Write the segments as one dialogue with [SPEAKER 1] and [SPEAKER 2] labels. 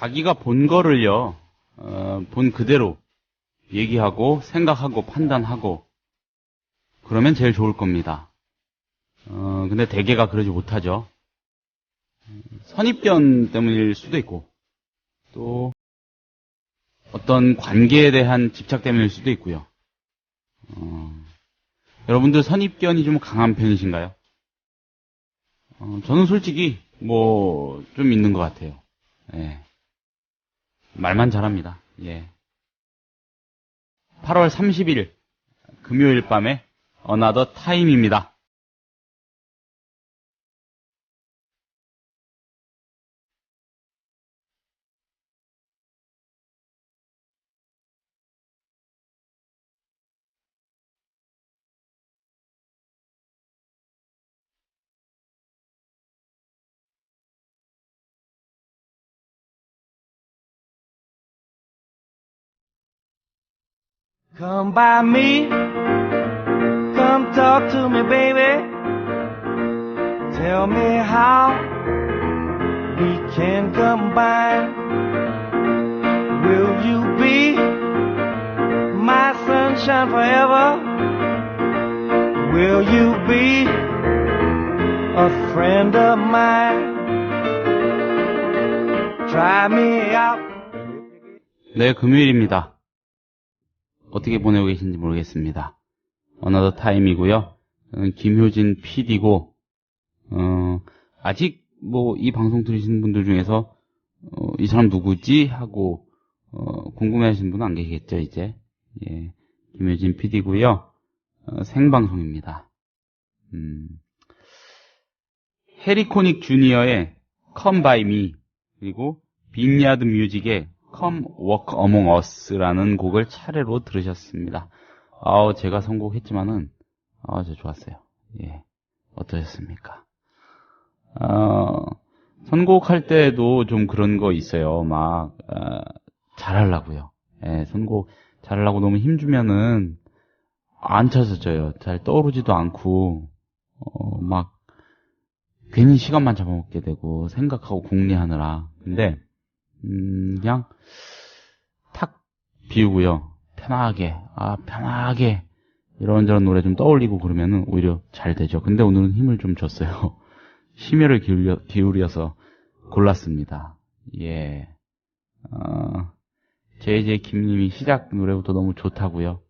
[SPEAKER 1] 자기가 본 거를요, 본 그대로 얘기하고, 생각하고, 판단하고, 그러면 제일 좋을 겁니다. 근데 대개가 그러지 못하죠. 선입견 때문일 수도 있고, 또, 어떤 관계에 대한 집착 때문일 수도 있고요. 여러분들 선입견이 좀 강한 편이신가요? 저는 솔직히, 좀 있는 것 같아요. 예. 말만 잘합니다. 예. 8월 30일, 금요일 밤에, Another Time입니다.
[SPEAKER 2] Come by me, come talk to me, baby. Tell me how we can combine. Will you be my sunshine forever? Will you be a friend of mine? Try me out.
[SPEAKER 1] 네, 금요일입니다. 어떻게 보내고 계신지 모르겠습니다. Another Time이고요. 김효진 PD고, 아직 이 방송 들으시는 분들 중에서 이 사람 누구지? 하고 궁금해하시는 분은 안 계시겠죠, 이제. 예, 김효진 PD고요. 생방송입니다. 해리코닉 주니어의 Come By Me, 그리고 빅야드 뮤직의 Come Walk Among Us라는 곡을 차례로 들으셨습니다. 제가 선곡했지만은, 저 좋았어요. 예. 어떠셨습니까? 선곡할 때도 좀 그런 거 있어요. 잘하려고요. 예, 선곡 잘하려고 너무 힘주면은, 안 찾아져요. 잘 떠오르지도 않고, 괜히 시간만 잡아먹게 되고, 생각하고 궁리하느라. 근데, 그냥, 탁 비우고요. 편하게, 이런저런 노래 좀 떠올리고 그러면은 오히려 잘 되죠. 근데 오늘은 힘을 좀 줬어요. 심혈을 기울여서 골랐습니다. 예. JJ 김님이 시작 노래부터 너무 좋다고요.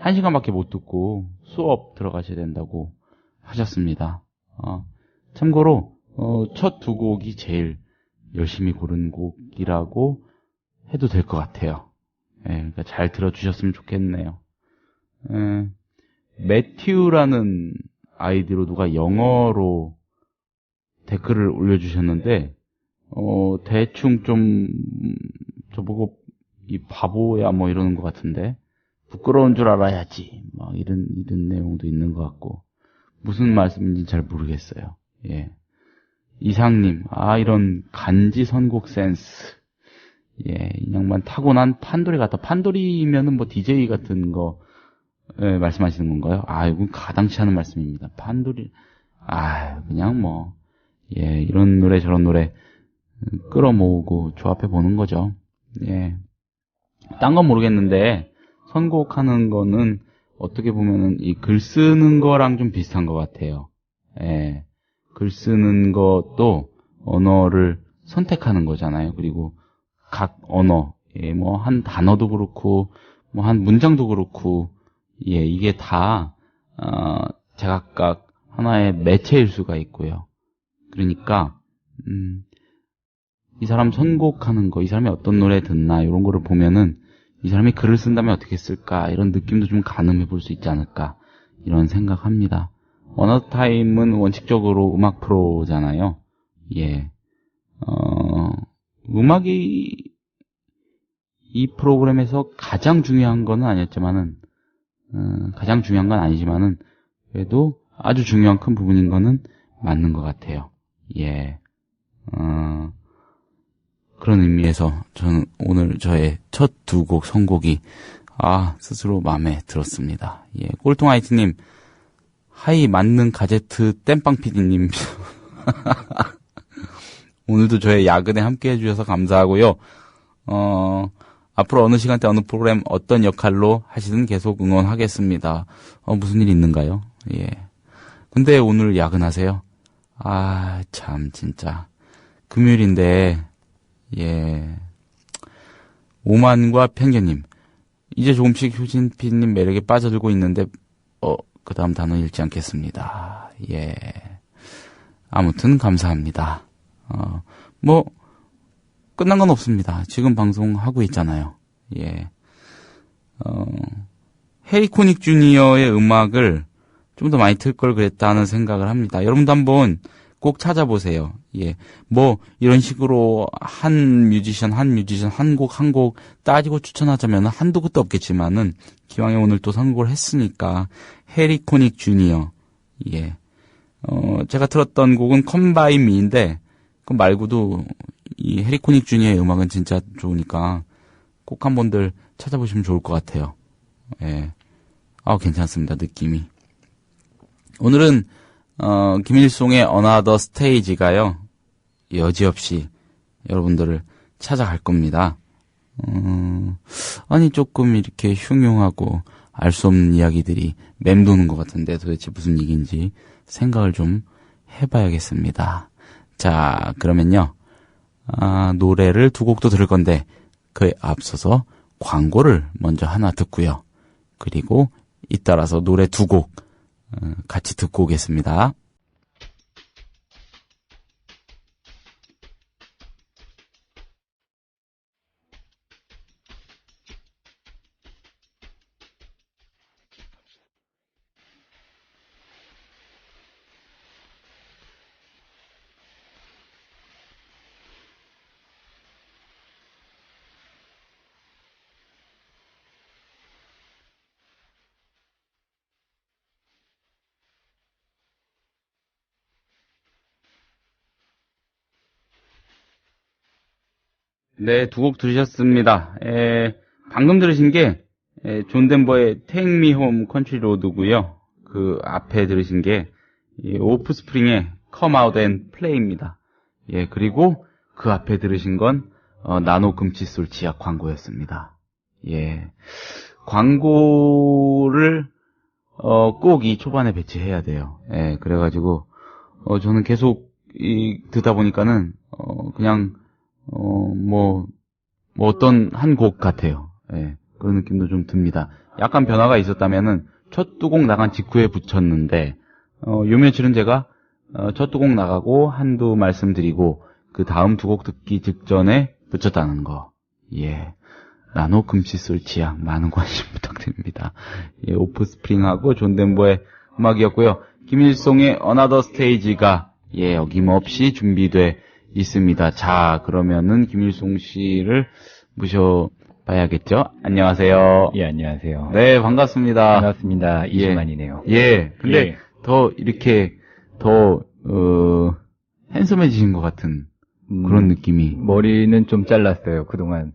[SPEAKER 1] 1시간밖에 못 듣고 수업 들어가셔야 된다고 하셨습니다. 참고로, 첫 두 곡이 제일 열심히 고른 곡이라고 해도 될 것 같아요. 예, 그러니까 잘 들어주셨으면 좋겠네요. 매튜라는 아이디로 누가 영어로 댓글을 올려주셨는데, 대충 좀, 저보고, 이 바보야, 이러는 것 같은데, 부끄러운 줄 알아야지, 이런 내용도 있는 것 같고, 무슨 말씀인지 잘 모르겠어요. 예. 이상님, 이런 간지 선곡 센스. 예, 이 양반 타고난 판도리 같다. 판도리면은 DJ 같은 거, 예, 말씀하시는 건가요? 이건 가당치 않은 말씀입니다. 판도리, 그냥 예, 이런 노래 저런 노래 끌어모으고 조합해 보는 거죠. 예. 딴 건 모르겠는데, 선곡하는 거는 어떻게 보면은 이 글 쓰는 거랑 좀 비슷한 것 같아요. 예. 글 쓰는 것도 언어를 선택하는 거잖아요. 그리고 각 언어, 예, 한 단어도 그렇고, 한 문장도 그렇고, 예, 이게 다, 제각각 하나의 매체일 수가 있고요. 그러니까, 이 사람 선곡하는 거, 이 사람이 어떤 노래 듣나, 이런 거를 보면은, 이 사람이 글을 쓴다면 어떻게 쓸까, 이런 느낌도 좀 가늠해 볼 수 있지 않을까, 이런 생각합니다. Another Time은 원칙적으로 음악 프로잖아요. 예. 음악이 이 프로그램에서 가장 중요한 건 아니었지만은, 가장 중요한 건 아니지만은, 그래도 아주 중요한 큰 부분인 거는 맞는 것 같아요. 예. 그런 의미에서 저는 오늘 저의 첫 두 곡 선곡이, 스스로 마음에 들었습니다. 예. 꼴통 아이티님, 하이 맞는 가제트 땜빵 PD님. 오늘도 저의 야근에 함께 해주셔서 감사하고요. 앞으로 어느 시간대 어느 프로그램 어떤 역할로 하시든 계속 응원하겠습니다. 무슨 일 있는가요? 예. 근데 오늘 야근하세요? 아, 참, 진짜. 금요일인데, 예. 오만과 편견님. 이제 조금씩 효진 PD님 매력에 빠져들고 있는데, 그 다음 단어 읽지 않겠습니다. 예. 아무튼 감사합니다. 끝난 건 없습니다. 지금 방송하고 있잖아요. 예. 해리코닉 주니어의 음악을 좀 더 많이 틀 걸 그랬다는 생각을 합니다. 여러분도 한번 꼭 찾아보세요. 예. 이런 식으로 한 뮤지션, 한 곡 따지고 추천하자면 한두 곳도 없겠지만은, 기왕에 오늘 또 선곡을 했으니까, 해리코닉 주니어. 예. 제가 틀었던 곡은 Come By Me인데, 그 말고도 이 해리코닉 주니어의 음악은 진짜 좋으니까 꼭 한번들 찾아보시면 좋을 것 같아요. 예. 괜찮습니다. 느낌이. 오늘은 김일송의 Another Stage가요. 여지없이 여러분들을 찾아갈 겁니다. 조금 이렇게 흉흉하고 알 수 없는 이야기들이 맴도는 것 같은데 도대체 무슨 얘기인지 생각을 좀 해봐야겠습니다. 자, 그러면요. 노래를 두 곡도 들을 건데 그에 앞서서 광고를 먼저 하나 듣고요. 그리고 잇따라서 노래 두 곡 같이 듣고 오겠습니다. 네, 두 곡 들으셨습니다. 방금 들으신 게 존 덴버의 Take Me Home Country Road고요. 그 앞에 들으신 게 오프스프링의 Come Out and Play입니다. 예, 그리고 그 앞에 들으신 건 나노 금칫솔 치약 광고였습니다. 예, 광고를 꼭 이 초반에 배치해야 돼요. 예, 그래가지고 저는 계속 듣다 보니까는 그냥 어떤 한 곡 같아요. 예, 그런 느낌도 좀 듭니다. 약간 변화가 있었다면은, 첫 두 곡 나간 직후에 붙였는데, 요 며칠은 제가, 첫 두 곡 나가고 한두 말씀드리고, 그 다음 두 곡 듣기 직전에 붙였다는 거. 예. 나노 금칫솔 치약, 많은 관심 부탁드립니다. 예, 오프스프링하고 존 덴버의 음악이었고요. 김일송의 Another Stage가, 어김없이 준비돼 있습니다. 자, 그러면은 김일송 씨를 모셔봐야겠죠? 안녕하세요.
[SPEAKER 3] 예, 안녕하세요.
[SPEAKER 1] 네, 반갑습니다.
[SPEAKER 3] 반갑습니다. 20만이네요.
[SPEAKER 1] 예, 근데 더 이렇게 더 핸섬해지신 것 같은 그런 느낌이.
[SPEAKER 3] 머리는 좀 잘랐어요, 그동안.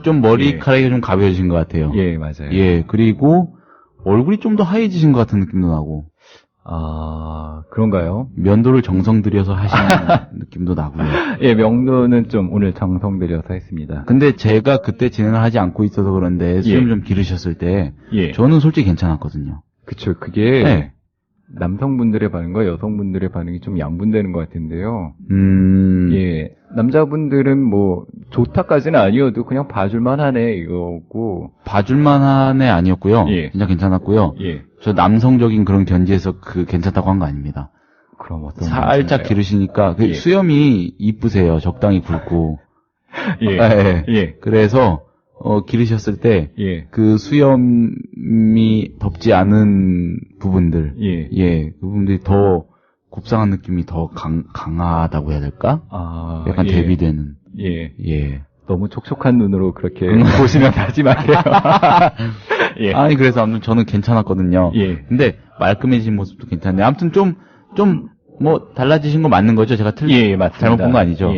[SPEAKER 1] 좀 머리카락이 좀 가벼워지신 것 같아요.
[SPEAKER 3] 예, 맞아요.
[SPEAKER 1] 예, 그리고 얼굴이 좀 더 하얘지신 것 같은 느낌도 나고.
[SPEAKER 3] 그런가요?
[SPEAKER 1] 면도를 정성 들여서 하시는 느낌도 나고요.
[SPEAKER 3] 예, 명도는 좀 오늘 정성 들여서 했습니다.
[SPEAKER 1] 근데 제가 그때 진행을 하지 않고 있어서 그런데 수염 좀 기르셨을 때 저는 솔직히 괜찮았거든요.
[SPEAKER 3] 그쵸, 그게 남성분들의 반응과 여성분들의 반응이 좀 양분되는 것 같은데요. 예, 남자분들은 뭐 좋다까지는 아니어도 그냥 봐줄만 하네 이거고.
[SPEAKER 1] 봐줄만 하네 아니었고요. 진짜 괜찮았고요. 저 남성적인 그런 견지에서 괜찮다고 한 거 아닙니다.
[SPEAKER 3] 그럼 어떤
[SPEAKER 1] 살짝 기르시니까 수염이 이쁘세요. 적당히 굵고. 그래서 기르셨을 때 그 수염이 덮지 않은 부분들, 그 부분들이 더 곱상한 느낌이 더 강하다고 해야 될까? 약간 대비되는.
[SPEAKER 3] 너무 촉촉한 눈으로 그렇게 보시면 하지 마세요.
[SPEAKER 1] 아니 그래서 아무튼 저는 괜찮았거든요. 근데 말끔해진 모습도 괜찮네. 아무튼 좀 달라지신 거 맞는 거죠? 제가 잘못 본 거 아니죠?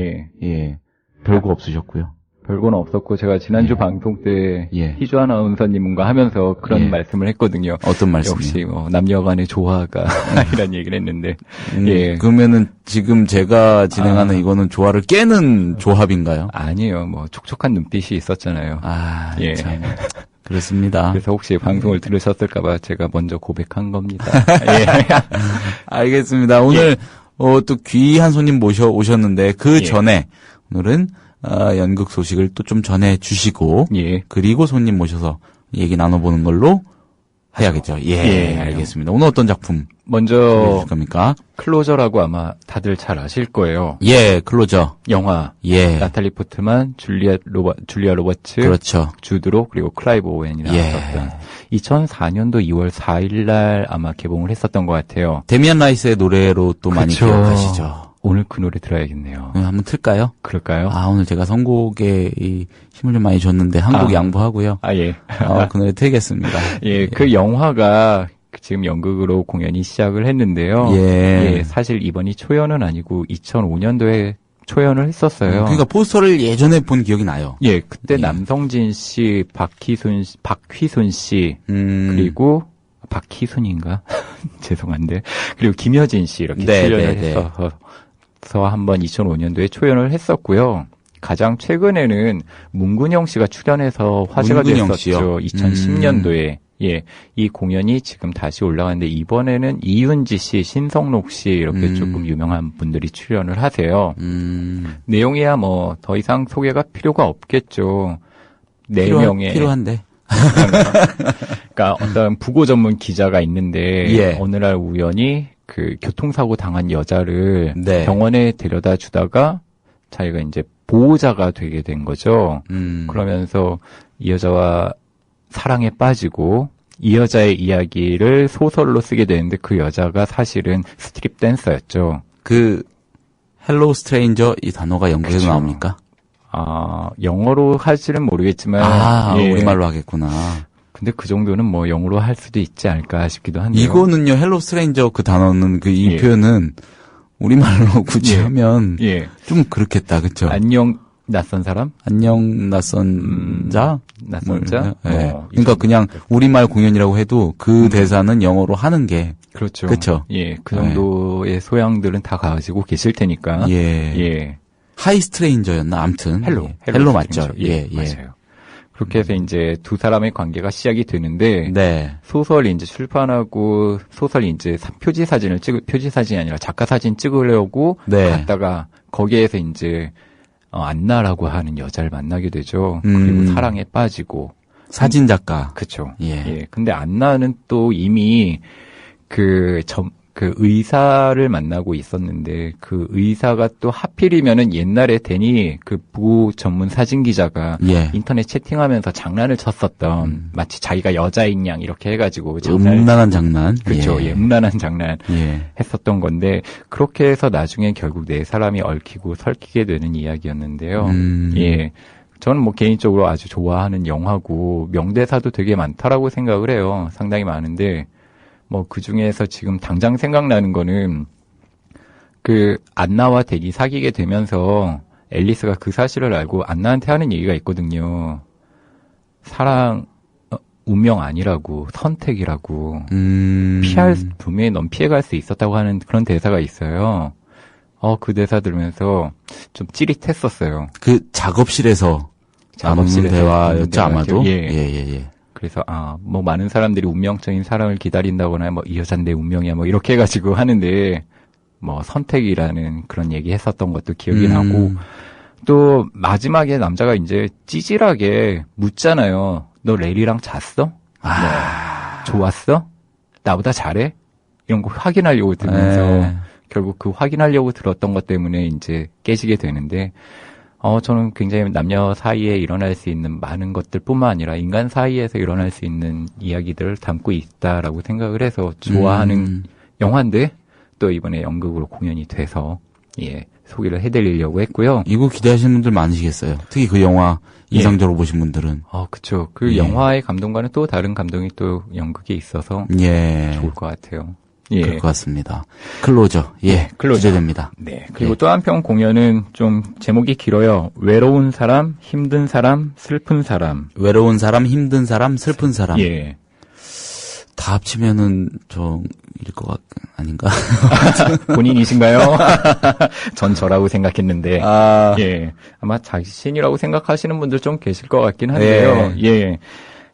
[SPEAKER 1] 별거 없으셨고요.
[SPEAKER 3] 별건 없었고 제가 지난주 방송 때
[SPEAKER 1] 예.
[SPEAKER 3] 희주 아나운서님과 하면서 그런
[SPEAKER 1] 예.
[SPEAKER 3] 말씀을 했거든요.
[SPEAKER 1] 어떤 말씀이요?
[SPEAKER 3] 역시 남녀간의 조화가 이란 얘기를 했는데 예.
[SPEAKER 1] 그러면은 지금 제가 진행하는 이거는 조화를 깨는 조합인가요?
[SPEAKER 3] 아니에요. 뭐 촉촉한 눈빛이 있었잖아요.
[SPEAKER 1] 예. 참. 그렇습니다.
[SPEAKER 3] 그래서 혹시 방송을 들으셨을까봐 제가 먼저 고백한 겁니다. 예.
[SPEAKER 1] 알겠습니다. 오늘 또 귀한 손님 오셨는데 그 전에 오늘은 연극 소식을 또 좀 전해 주시고 그리고 손님 모셔서 얘기 나눠보는 걸로 해야겠죠. 예, 알겠습니다. 오늘 어떤 작품
[SPEAKER 3] 먼저
[SPEAKER 1] 해주실 겁니까?
[SPEAKER 3] 클로저라고 아마 다들 잘 아실 거예요.
[SPEAKER 1] 예, 클로저
[SPEAKER 3] 영화.
[SPEAKER 1] 예.
[SPEAKER 3] 나탈리 포트만, 줄리아 로버츠,
[SPEAKER 1] 그렇죠.
[SPEAKER 3] 주드로 그리고 클라이브 오웬이 나왔었던 2004년도 2월 4일 날 아마 개봉을 했었던 것 같아요.
[SPEAKER 1] 데미안 라이스의 노래로 또 많이 기억하시죠.
[SPEAKER 3] 오늘 그 노래 들어야겠네요.
[SPEAKER 1] 한번 틀까요?
[SPEAKER 3] 그럴까요?
[SPEAKER 1] 오늘 제가 선곡에 힘을 좀 많이 줬는데 한곡 양보하고요.
[SPEAKER 3] 예.
[SPEAKER 1] 그 노래 틀겠습니다.
[SPEAKER 3] 예, 그 영화가 지금 연극으로 공연이 시작을 했는데요. 예, 사실 이번이 초연은 아니고 2005년도에 초연을 했었어요.
[SPEAKER 1] 그러니까 포스터를 예전에 본 기억이 나요.
[SPEAKER 3] 예, 그때 남성진 씨, 박휘순 씨, 그리고 박희순인가? 죄송한데. 그리고 김여진 씨 이렇게 출연을 해서 한번 2005년도에 초연을 했었고요. 가장 최근에는 문근영 씨가 출연해서 화제가 됐었죠. 2010년도에. 예, 이 공연이 지금 다시 올라가는데 이번에는 이윤지 씨, 신성록 씨 이렇게 조금 유명한 분들이 출연을 하세요. 내용이야 뭐 더 이상 소개가 필요가 없겠죠.
[SPEAKER 1] 필요한데.
[SPEAKER 3] 그러니까 어떤 부고 전문 기자가 있는데 어느 날 우연히 그 교통사고 당한 여자를 병원에 데려다 주다가 자기가 이제 보호자가 되게 된 거죠. 그러면서 이 여자와 사랑에 빠지고 이 여자의 이야기를 소설로 쓰게 되는데 그 여자가 사실은 스트립 댄서였죠.
[SPEAKER 1] 그 헬로우 스트레인저 이 단어가 영국에서 나옵니까?
[SPEAKER 3] 영어로 할지는 모르겠지만
[SPEAKER 1] 우리말로 하겠구나.
[SPEAKER 3] 근데 그 정도는 뭐 영어로 할 수도 있지 않을까 싶기도 한데요.
[SPEAKER 1] 이거는요, 헬로 스트레인저 그 단어는 이 표현은 우리말로 굳이 하면 좀 그렇겠다, 그렇죠?
[SPEAKER 3] 안녕 낯선 사람?
[SPEAKER 1] 안녕 낯선 자?
[SPEAKER 3] 낯선 자?
[SPEAKER 1] 그러니까 그냥 우리말 공연이라고 해도 그 대사는 영어로 하는 게
[SPEAKER 3] 그렇죠.
[SPEAKER 1] 그렇죠.
[SPEAKER 3] 예, 그 정도의 소양들은 다 가지고 계실 테니까.
[SPEAKER 1] 하이 스트레인저였나? 아무튼 헬로 맞죠.
[SPEAKER 3] 맞아요. 그렇게 해서 이제 두 사람의 관계가 시작이 되는데 소설 이제 출판하고 소설 이제 표지 사진이 아니라 작가 사진 찍으려고 갔다가 거기에서 이제 안나라고 하는 여자를 만나게 되죠. 그리고 사랑에 빠지고
[SPEAKER 1] 사진 작가.
[SPEAKER 3] 그렇죠. 예. 근데 안나는 또 이미 그 의사를 만나고 있었는데 그 의사가 또 하필이면은 옛날에 데니 그 부고 전문 사진 기자가 인터넷 채팅하면서 장난을 쳤었던 마치 자기가 여자인 양 이렇게 해가지고
[SPEAKER 1] 음란한 장난.
[SPEAKER 3] 그렇죠. 음란한 장난 했었던 건데 그렇게 해서 나중에 결국 네 사람이 얽히고 설키게 되는 이야기였는데요. 저는 뭐 개인적으로 아주 좋아하는 영화고 명대사도 되게 많다라고 생각을 해요. 상당히 많은데 뭐 그 중에서 지금 당장 생각나는 거는 그 안나와 덱이 사귀게 되면서 앨리스가 그 사실을 알고 안나한테 하는 얘기가 있거든요. 사랑 운명 아니라고 선택이라고 분명히 넌 피해갈 수 있었다고 하는 그런 대사가 있어요. 그 대사 들으면서 좀 찌릿했었어요.
[SPEAKER 1] 그 작업실에서 나누는 대화였죠 아마도.
[SPEAKER 3] 그래서 뭐 많은 사람들이 운명적인 사랑을 기다린다거나 뭐 이 여잔 내 운명이야 뭐 이렇게 해가지고 하는데 뭐 선택이라는 그런 얘기 했었던 것도 기억이 나고 또 마지막에 남자가 이제 찌질하게 묻잖아요. 너 레리랑 잤어? 좋았어? 나보다 잘해? 이런 거 확인하려고 들으면서 결국 그 확인하려고 들었던 것 때문에 이제 깨지게 되는데 저는 굉장히 남녀 사이에 일어날 수 있는 많은 것들뿐만 아니라 인간 사이에서 일어날 수 있는 이야기들을 담고 있다라고 생각을 해서 좋아하는 영화인데 또 이번에 연극으로 공연이 돼서 소개를 해드리려고 했고요.
[SPEAKER 1] 이거 기대하시는 분들 많으시겠어요. 특히 그 영화 인상적으로 보신 분들은.
[SPEAKER 3] 그쵸. 그 영화의 감동과는 또 다른 감동이 또 연극에 있어서 좋을 것 같아요. 예.
[SPEAKER 1] 그럴 것 같습니다. 클로저. 예.
[SPEAKER 3] 클로저.
[SPEAKER 1] 기대됩니다.
[SPEAKER 3] 네. 그리고 또 한편 공연은 좀 제목이 길어요. 외로운 사람, 힘든 사람, 슬픈 사람.
[SPEAKER 1] 외로운 사람, 힘든 사람, 슬픈 사람.
[SPEAKER 3] 예.
[SPEAKER 1] 다 합치면은 일것 아닌가?
[SPEAKER 3] 본인이신가요? 전 저라고 생각했는데. 예. 아마 자신이라고 생각하시는 분들 좀 계실 것 같긴 한데요. 예.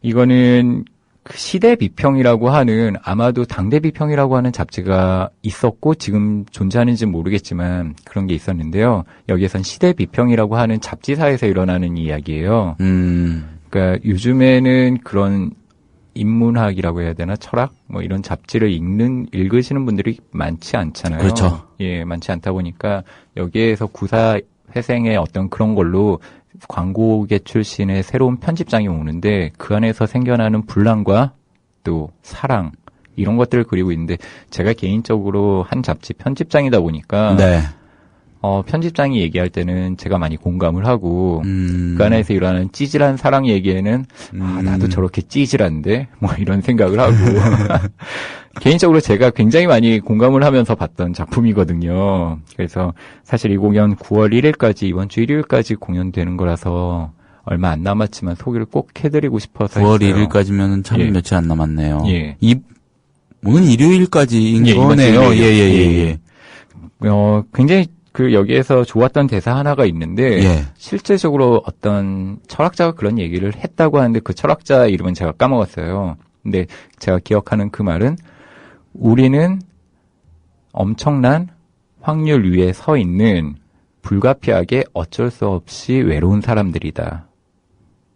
[SPEAKER 3] 이거는 그 시대 비평이라고 하는, 아마도 당대 비평이라고 하는 잡지가 있었고 지금 존재하는지는 모르겠지만 그런 게 있었는데요. 여기에선 시대 비평이라고 하는 잡지사에서 일어나는 이야기예요. 그러니까 요즘에는 그런 인문학이라고 해야 되나, 철학 뭐 이런 잡지를 읽으시는 분들이 많지 않잖아요.
[SPEAKER 1] 그렇죠.
[SPEAKER 3] 예, 많지 않다 보니까 여기에서 구사 회생의 어떤 그런 걸로 광고계 출신의 새로운 편집장이 오는데 그 안에서 생겨나는 분란과 또 사랑 이런 것들을 그리고 있는데, 제가 개인적으로 한 잡지 편집장이다 보니까
[SPEAKER 1] 네.
[SPEAKER 3] 편집장이 얘기할 때는 제가 많이 공감을 하고 그 안에서 일어나는 찌질한 사랑 얘기에는 나도 저렇게 찌질한데 뭐 이런 생각을 하고 개인적으로 제가 굉장히 많이 공감을 하면서 봤던 작품이거든요. 그래서 사실 이 공연 9월 1일까지, 이번 주 일요일까지 공연되는 거라서 얼마 안 남았지만 소개를 꼭 해드리고 싶어서
[SPEAKER 1] 9월
[SPEAKER 3] 했어요.
[SPEAKER 1] 1일까지면은 참
[SPEAKER 3] 예.
[SPEAKER 1] 며칠 안 남았네요.
[SPEAKER 3] 예.
[SPEAKER 1] 오늘 일요일까지인
[SPEAKER 3] 예,
[SPEAKER 1] 거네요.
[SPEAKER 3] 이번 주 일요일.
[SPEAKER 1] 예.
[SPEAKER 3] 굉장히 여기에서 좋았던 대사 하나가 있는데,
[SPEAKER 1] 예.
[SPEAKER 3] 실제적으로 어떤 철학자가 그런 얘기를 했다고 하는데 그 철학자 이름은 제가 까먹었어요. 근데 제가 기억하는 그 말은, 우리는 엄청난 확률 위에 서 있는 불가피하게 어쩔 수 없이 외로운 사람들이다.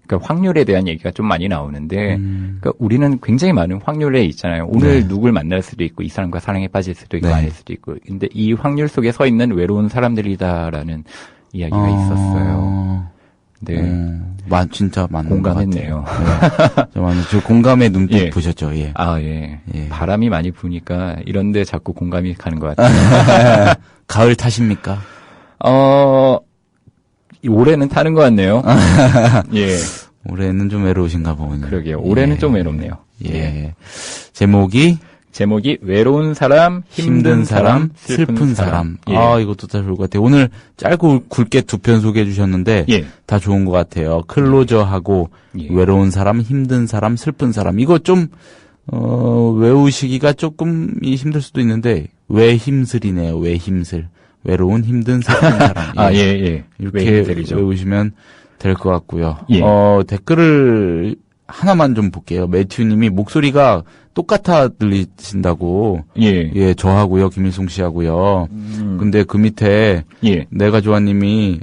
[SPEAKER 3] 그러니까 확률에 대한 얘기가 좀 많이 나오는데, 그러니까 우리는 굉장히 많은 확률에 있잖아요. 오늘 누굴 만날 수도 있고, 이 사람과 사랑에 빠질 수도 있고, 아닐 수도 있고. 근데 이 확률 속에 서 있는 외로운 사람들이다라는 이야기가 있었어요. 네.
[SPEAKER 1] 진짜 맞는
[SPEAKER 3] 공감했네요.
[SPEAKER 1] 것 같아요. 저 공감의 눈빛 보셨죠? 예.
[SPEAKER 3] 예. 바람이 많이 부니까 이런데 자꾸 공감이 가는 것 같아요.
[SPEAKER 1] 가을 탓입니까?
[SPEAKER 3] 올해는 타는 것 같네요. 예.
[SPEAKER 1] 올해는 좀 외로우신가 보군요.
[SPEAKER 3] 그러게요. 올해는 좀 외롭네요.
[SPEAKER 1] 예. 제목이
[SPEAKER 3] 외로운 사람, 힘든 사람,
[SPEAKER 1] 슬픈 사람.
[SPEAKER 3] 예.
[SPEAKER 1] 이것도 다 좋을 것 같아요. 오늘 짧고 굵게 두 편 소개해 주셨는데 다 좋은 것 같아요. 클로저하고 외로운 사람, 힘든 사람, 슬픈 사람. 이거 좀 외우시기가 조금 힘들 수도 있는데 외힘슬이네요. 외힘슬. 외로운, 힘든, 슬픈 사람.
[SPEAKER 3] 예.
[SPEAKER 1] 이렇게 외우시면 될 것 같고요.
[SPEAKER 3] 예.
[SPEAKER 1] 댓글을 하나만 좀 볼게요. 매튜님이 목소리가 똑같아 들리신다고. 예, 저하고요, 김일송 씨하고요. 근데 그 밑에 내가 좋아님이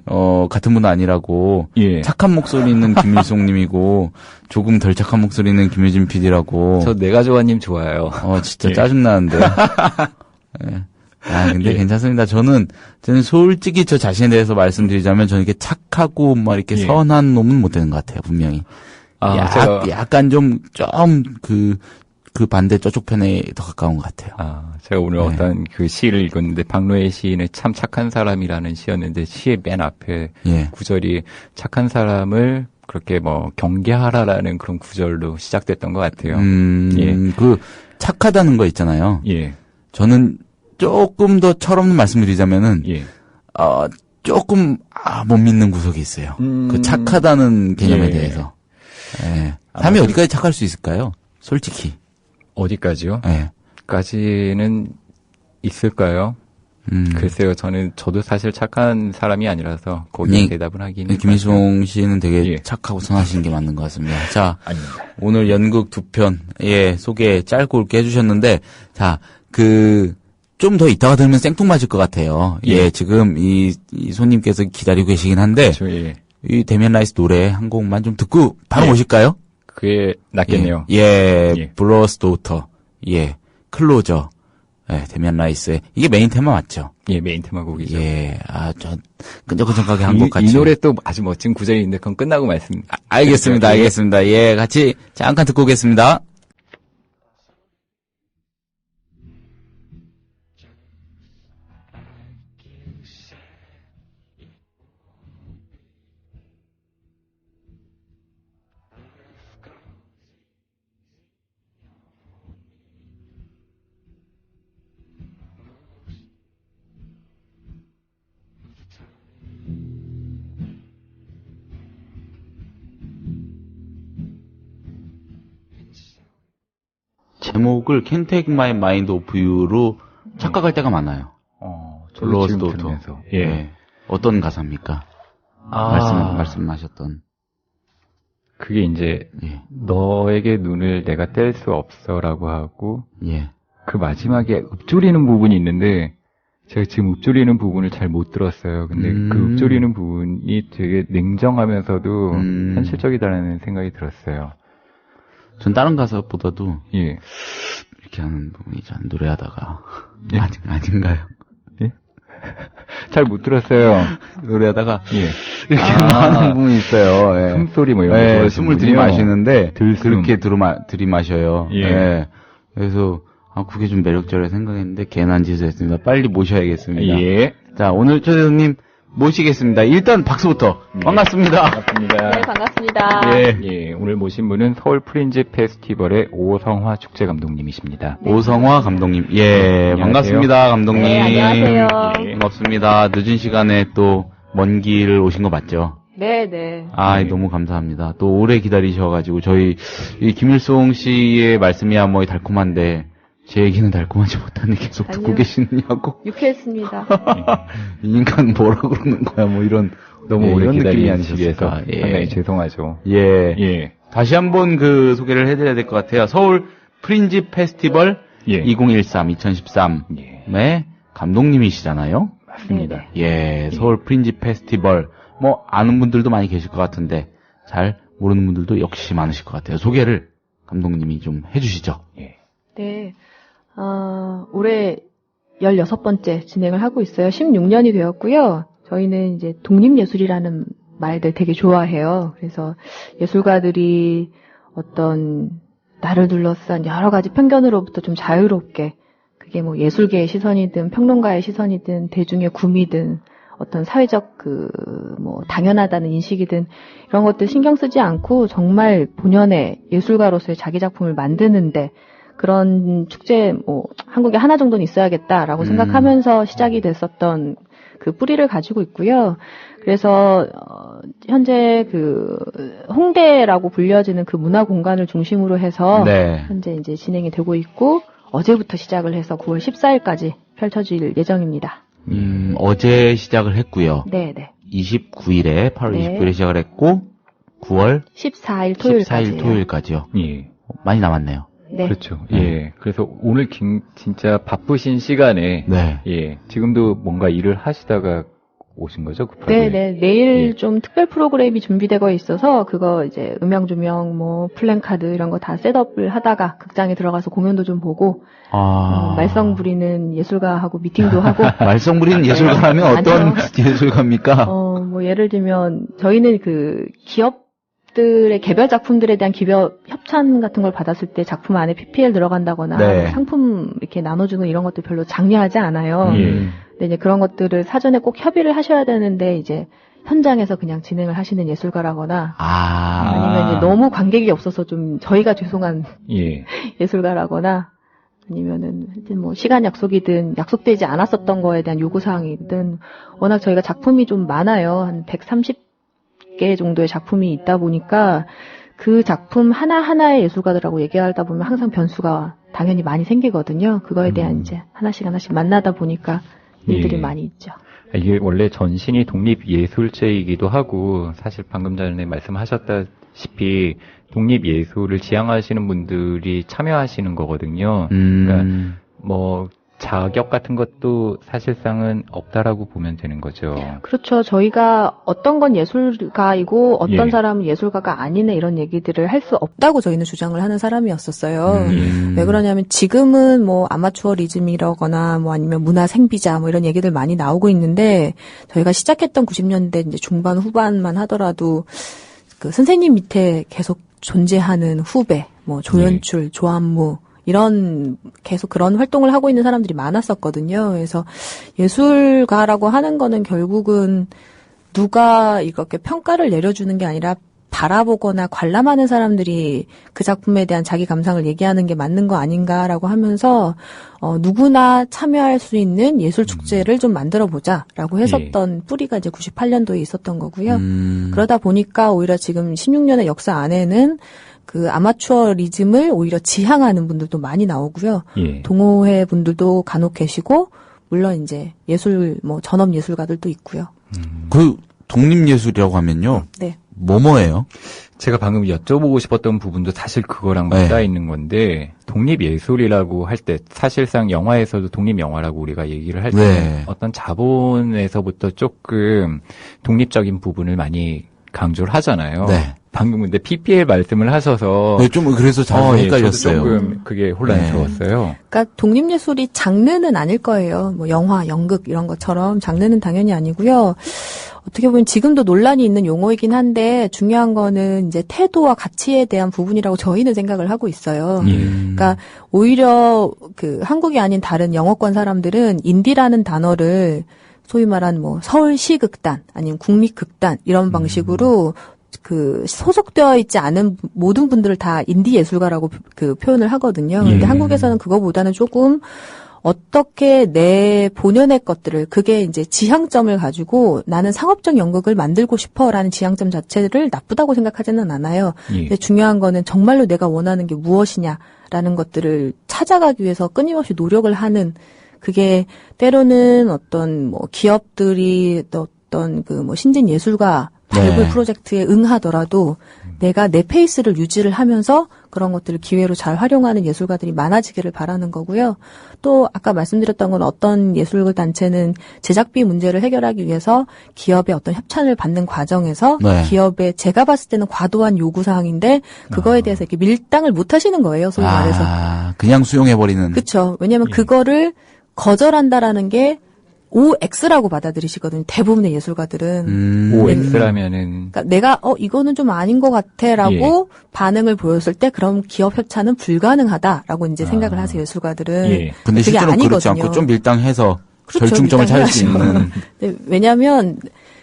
[SPEAKER 1] 같은 분 아니라고. 착한 목소리 있는 김일송 님이고 조금 덜 착한 목소리 있는 김효진 PD라고.
[SPEAKER 3] 저 내가 좋아님 좋아요.
[SPEAKER 1] 진짜 짜증나는데. 예. 근데 괜찮습니다. 저는 솔직히 저 자신에 대해서 말씀드리자면 저는 이렇게 착하고 막 이렇게 선한 놈은 못 되는 것 같아요, 분명히. 약간 그 반대 저쪽 편에 더 가까운 것 같아요.
[SPEAKER 3] 제가 오늘 어떤 그 시를 읽었는데, 박노해 시인의 참 착한 사람이라는 시였는데, 시의 맨 앞에 구절이 착한 사람을 그렇게 뭐 경계하라라는 그런 구절로 시작됐던 것 같아요.
[SPEAKER 1] 그 착하다는 거 있잖아요. 저는 조금 더 철없는 말씀을 드리자면은, 조금, 못 믿는 구석이 있어요. 그 착하다는 개념에 대해서. 삶이 어디까지 착할 수 있을까요? 솔직히.
[SPEAKER 3] 어디까지요? 까지는 있을까요? 글쎄요, 저도 사실 착한 사람이 아니라서 거기에 대답을 하기는.
[SPEAKER 1] 김일송 씨는 되게 착하고 선하신 게 맞는 것 같습니다. 자,
[SPEAKER 3] 아닙니다.
[SPEAKER 1] 오늘 연극 두 편, 소개 짧고 굵게 해주셨는데, 자, 좀 더 이따가 들으면 생뚱맞을 것 같아요. 지금 이 손님께서 기다리고 계시긴 한데,
[SPEAKER 3] 그렇죠,
[SPEAKER 1] 이 데미안 라이스 노래 한 곡만 좀 듣고 바로 오실까요?
[SPEAKER 3] 그게 낫겠네요.
[SPEAKER 1] 블러스 도터, 클로저, 데미안 라이스의, 이게 메인 테마 맞죠?
[SPEAKER 3] 메인 테마 곡이죠.
[SPEAKER 1] 저 끈적끈적하게 한 곡 같이.
[SPEAKER 3] 이 노래 또 아주 멋진 구절이 있는데 그건 끝나고 말씀.
[SPEAKER 1] 알겠습니다. 같이 잠깐 듣고 오겠습니다. 제목을 Can't Take My Mind Off You로 착각할 때가 많아요.
[SPEAKER 3] 저도 지금 들으면서. 예.
[SPEAKER 1] 네. 어떤 가사입니까? 말씀하셨던.
[SPEAKER 3] 그게 이제,
[SPEAKER 1] 예.
[SPEAKER 3] 너에게 눈을 내가 뗄 수 없어라고 하고,
[SPEAKER 1] 예.
[SPEAKER 3] 그 마지막에 읊조리는 부분이 있는데, 제가 지금 읊조리는 부분을 잘 못 들었어요. 근데 그 읊조리는 부분이 되게 냉정하면서도 현실적이다라는 생각이 들었어요.
[SPEAKER 1] 전 다른 가사보다도
[SPEAKER 3] 예.
[SPEAKER 1] 이렇게 하는 부분이죠. 노래하다가 예? 아닌가요?
[SPEAKER 3] 예? 잘 못 들었어요.
[SPEAKER 1] 노래하다가
[SPEAKER 3] 예.
[SPEAKER 1] 이렇게 하는 부분이 있어요. 예.
[SPEAKER 3] 숨소리 뭐 이런 거.
[SPEAKER 1] 예, 숨을 들이마시는데
[SPEAKER 3] 들숨.
[SPEAKER 1] 그렇게 들이마셔요.
[SPEAKER 3] 예.
[SPEAKER 1] 예. 그래서 그게 좀 매력적이라 생각했는데 괜한 짓을 했습니다. 빨리 모셔야겠습니다.
[SPEAKER 3] 예.
[SPEAKER 1] 자, 오늘 초대손님 모시겠습니다. 일단 박수부터. 반갑습니다.
[SPEAKER 3] 반갑습니다.
[SPEAKER 4] 네, 반갑습니다.
[SPEAKER 3] 예, 오늘 모신 분은 서울 프린지 페스티벌의 오성화 축제 감독님이십니다.
[SPEAKER 4] 네.
[SPEAKER 1] 오성화 감독님. 예,
[SPEAKER 3] 안녕하세요.
[SPEAKER 1] 반갑습니다, 감독님.
[SPEAKER 4] 네, 안녕하세요.
[SPEAKER 3] 예.
[SPEAKER 1] 반갑습니다. 늦은 시간에 또 먼 길 오신 거 맞죠?
[SPEAKER 4] 네, 네.
[SPEAKER 1] 너무 감사합니다. 또 오래 기다리셔가지고 저희 이 김일송 씨의 말씀이야 뭐 달콤한데 제 얘기는 달콤하지 못하는 게 계속 듣고
[SPEAKER 4] 아니요.
[SPEAKER 1] 계시느냐고.
[SPEAKER 4] 유쾌했습니다.
[SPEAKER 1] 이 인간 뭐라 그러는 거야 뭐 이런
[SPEAKER 3] 너무 오래
[SPEAKER 1] 이런 느낌이
[SPEAKER 3] 기다리시기 위해서
[SPEAKER 1] 아니셨을까. 예.
[SPEAKER 3] 상당히 죄송하죠.
[SPEAKER 1] 예.
[SPEAKER 3] 예.
[SPEAKER 1] 다시 한번 그 소개를 해드려야 될 것 같아요. 서울 프린지 페스티벌
[SPEAKER 3] 예.
[SPEAKER 1] 2013.
[SPEAKER 3] 예.
[SPEAKER 1] 네. 감독님이시잖아요.
[SPEAKER 3] 맞습니다.
[SPEAKER 4] 네.
[SPEAKER 1] 예. 서울 프린지 페스티벌. 뭐 아는 분들도 많이 계실 것 같은데 잘 모르는 분들도 역시 많으실 것 같아요. 소개를 감독님이 좀 해주시죠.
[SPEAKER 3] 예.
[SPEAKER 4] 네. 올해 16번째 진행을 하고 있어요. 16년이 되었고요. 저희는 이제 독립예술이라는 말들 되게 좋아해요. 그래서 예술가들이 어떤 나를 둘러싼 여러 가지 편견으로부터 좀 자유롭게, 그게 뭐 예술계의 시선이든 평론가의 시선이든 대중의 구미든 어떤 사회적 뭐 당연하다는 인식이든 이런 것들 신경 쓰지 않고 정말 본연의 예술가로서의 자기 작품을 만드는데 그런 축제 뭐 한국에 하나 정도는 있어야겠다라고 생각하면서 시작이 됐었던 그 뿌리를 가지고 있고요. 그래서 현재 그 홍대라고 불려지는 그 문화 공간을 중심으로 해서
[SPEAKER 1] 네.
[SPEAKER 4] 현재 이제 진행이 되고 있고 어제부터 시작을 해서 9월 14일까지 펼쳐질 예정입니다.
[SPEAKER 1] 어제 시작을 했고요.
[SPEAKER 4] 네, 네.
[SPEAKER 1] 29일에 8월
[SPEAKER 4] 네.
[SPEAKER 1] 29일에 시작을 했고 9월
[SPEAKER 4] 14일 토요일까지.
[SPEAKER 1] 14일 토요일까지요.
[SPEAKER 3] 예.
[SPEAKER 1] 많이 남았네요.
[SPEAKER 4] 네.
[SPEAKER 3] 그렇죠. 예. 그래서 오늘 진짜 바쁘신 시간에
[SPEAKER 1] 네.
[SPEAKER 3] 예. 지금도 뭔가 일을 하시다가 오신 거죠? 급하게.
[SPEAKER 4] 네네. 내일
[SPEAKER 3] 예.
[SPEAKER 4] 좀 특별 프로그램이 준비되고 있어서 그거 이제 음향 조명, 뭐 플랜카드 이런 거 다 셋업을 하다가 극장에 들어가서 공연도 좀 보고 말썽 부리는 예술가하고 미팅도 하고.
[SPEAKER 1] 말썽 부리는 예술가라면 어떤 예술가입니까?
[SPEAKER 4] 뭐 예를 들면 저희는 그 기업들의 개별 작품들에 대한 기업 협찬 같은 걸 받았을 때 작품 안에 PPL 들어간다거나
[SPEAKER 1] 네.
[SPEAKER 4] 상품 이렇게 나눠주는 이런 것들 별로 장려하지 않아요.
[SPEAKER 3] 예.
[SPEAKER 4] 근데 이제 그런 것들을 사전에 꼭 협의를 하셔야 되는데 이제 현장에서 그냥 진행을 하시는 예술가라거나 아니면 이제 너무 관객이 없어서 좀 저희가 죄송한
[SPEAKER 3] 예.
[SPEAKER 4] 예술가라거나 아니면은 하여튼 뭐 시간 약속이든 약속되지 않았었던 거에 대한 요구사항이든 워낙 저희가 작품이 좀 많아요. 한 130개 정도의 작품이 있다 보니까 그 작품 하나하나의 예술가들하고 얘기하다 보면 항상 변수가 당연히 많이 생기거든요. 그거에 대한 이제 하나씩 만나다 보니까 일들이
[SPEAKER 3] 예.
[SPEAKER 4] 많이 있죠.
[SPEAKER 3] 이게 원래 전신이 독립예술제이기도 하고 사실 방금 전에 말씀하셨다시피 독립예술을 지향하시는 분들이 참여하시는 거거든요. 그러니까 뭐 자격 같은 것도 사실상은 없다라고 보면 되는 거죠.
[SPEAKER 4] 그렇죠. 저희가 어떤 건 예술가이고 어떤
[SPEAKER 3] 예.
[SPEAKER 4] 사람은 예술가가 아니네 이런 얘기들을 할 수 없다고 저희는 주장을 하는 사람이었었어요. 왜 그러냐면 지금은 뭐 아마추어리즘이라거나 뭐 아니면 문화 생비자 뭐 이런 얘기들 많이 나오고 있는데 저희가 시작했던 90년대 이제 중반 후반만 하더라도 그 선생님 밑에 계속 존재하는 후배, 뭐 조연출, 조안무 이런 계속 그런 활동을 하고 있는 사람들이 많았었거든요. 그래서 예술가라고 하는 거는 결국은 누가 이렇게 평가를 내려주는 게 아니라 바라보거나 관람하는 사람들이 그 작품에 대한 자기 감상을 얘기하는 게 맞는 거 아닌가라고 하면서 누구나 참여할 수 있는 예술 축제를 좀 만들어 보자라고 했었던 뿌리가 이제 98년도에 있었던 거고요. 그러다 보니까 오히려 지금 16년의 역사 안에는 그 아마추어리즘을 오히려 지향하는 분들도 많이 나오고요.
[SPEAKER 3] 예.
[SPEAKER 4] 동호회 분들도 간혹 계시고 물론 이제 예술 뭐 전업 예술가들도 있고요.
[SPEAKER 1] 그 독립예술이라고 하면요.
[SPEAKER 4] 네.
[SPEAKER 1] 뭐예요?
[SPEAKER 3] 제가 방금 여쭤보고 싶었던 부분도 사실 그거랑 맞닿아
[SPEAKER 1] 네.
[SPEAKER 3] 있는 건데 독립예술이라고 할 때 사실상 영화에서도 독립영화라고 우리가 얘기를 할 때
[SPEAKER 1] 네.
[SPEAKER 3] 어떤 자본에서부터 조금 독립적인 부분을 많이 강조를 하잖아요.
[SPEAKER 1] 네.
[SPEAKER 3] 방금 근데 PPL 말씀을 하셔서
[SPEAKER 1] 네, 좀 그래서 잘 헷갈렸어요.
[SPEAKER 3] 저도 조금 그게 혼란스러웠어요.
[SPEAKER 4] 그러니까 독립예술이 장르는 아닐 거예요. 뭐 영화, 연극 이런 것처럼 장르는 당연히 아니고요. 어떻게 보면 지금도 논란이 있는 용어이긴 한데 중요한 거는 이제 태도와 가치에 대한 부분이라고 저희는 생각을 하고 있어요. 그러니까 오히려 그 한국이 아닌 다른 영어권 사람들은 인디라는 단어를 소위 말한 뭐 서울시극단 아니면 국립극단 이런 방식으로 그 소속되어 있지 않은 모든 분들을 다 인디 예술가라고 그 표현을 하거든요. 근데 한국에서는 그거보다는 조금 어떻게 내 본연의 것들을 그게 이제 지향점을 가지고 나는 상업적 연극을 만들고 싶어라는 지향점 자체를 나쁘다고 생각하지는 않아요. 근데 중요한 거는 정말로 내가 원하는 게 무엇이냐라는 것들을 찾아가기 위해서 끊임없이 노력을 하는 그게 때로는 어떤 뭐 기업들이 어떤 그 뭐 신진 예술가 발굴 프로젝트에 응하더라도 내가 내 페이스를 유지를 하면서 그런 것들을 기회로 잘 활용하는 예술가들이 많아지기를 바라는 거고요. 또 아까 말씀드렸던 건 어떤 예술 단체는 제작비 문제를 해결하기 위해서 기업의 어떤 협찬을 받는 과정에서 기업의 제가 봤을 때는 과도한 요구사항인데 그거에 대해서 이렇게 밀당을 못 하시는 거예요. 소위 말해서.
[SPEAKER 1] 그냥 수용해버리는.
[SPEAKER 4] 그렇죠. 왜냐하면 그거를 거절한다라는 게 OX라고 받아들이시거든요. 대부분의 예술가들은.
[SPEAKER 3] OX라면은.
[SPEAKER 4] 그러니까 내가 이거는 좀 아닌 것 같아라고 반응을 보였을 때 그럼 기업 협찬은 불가능하다라고 이제 생각을 하세요. 예술가들은.
[SPEAKER 1] 근데 실제로 그렇지 않고 좀 밀당해서 그렇죠, 절충점을 찾을 수 있는.
[SPEAKER 4] 네, 왜냐하면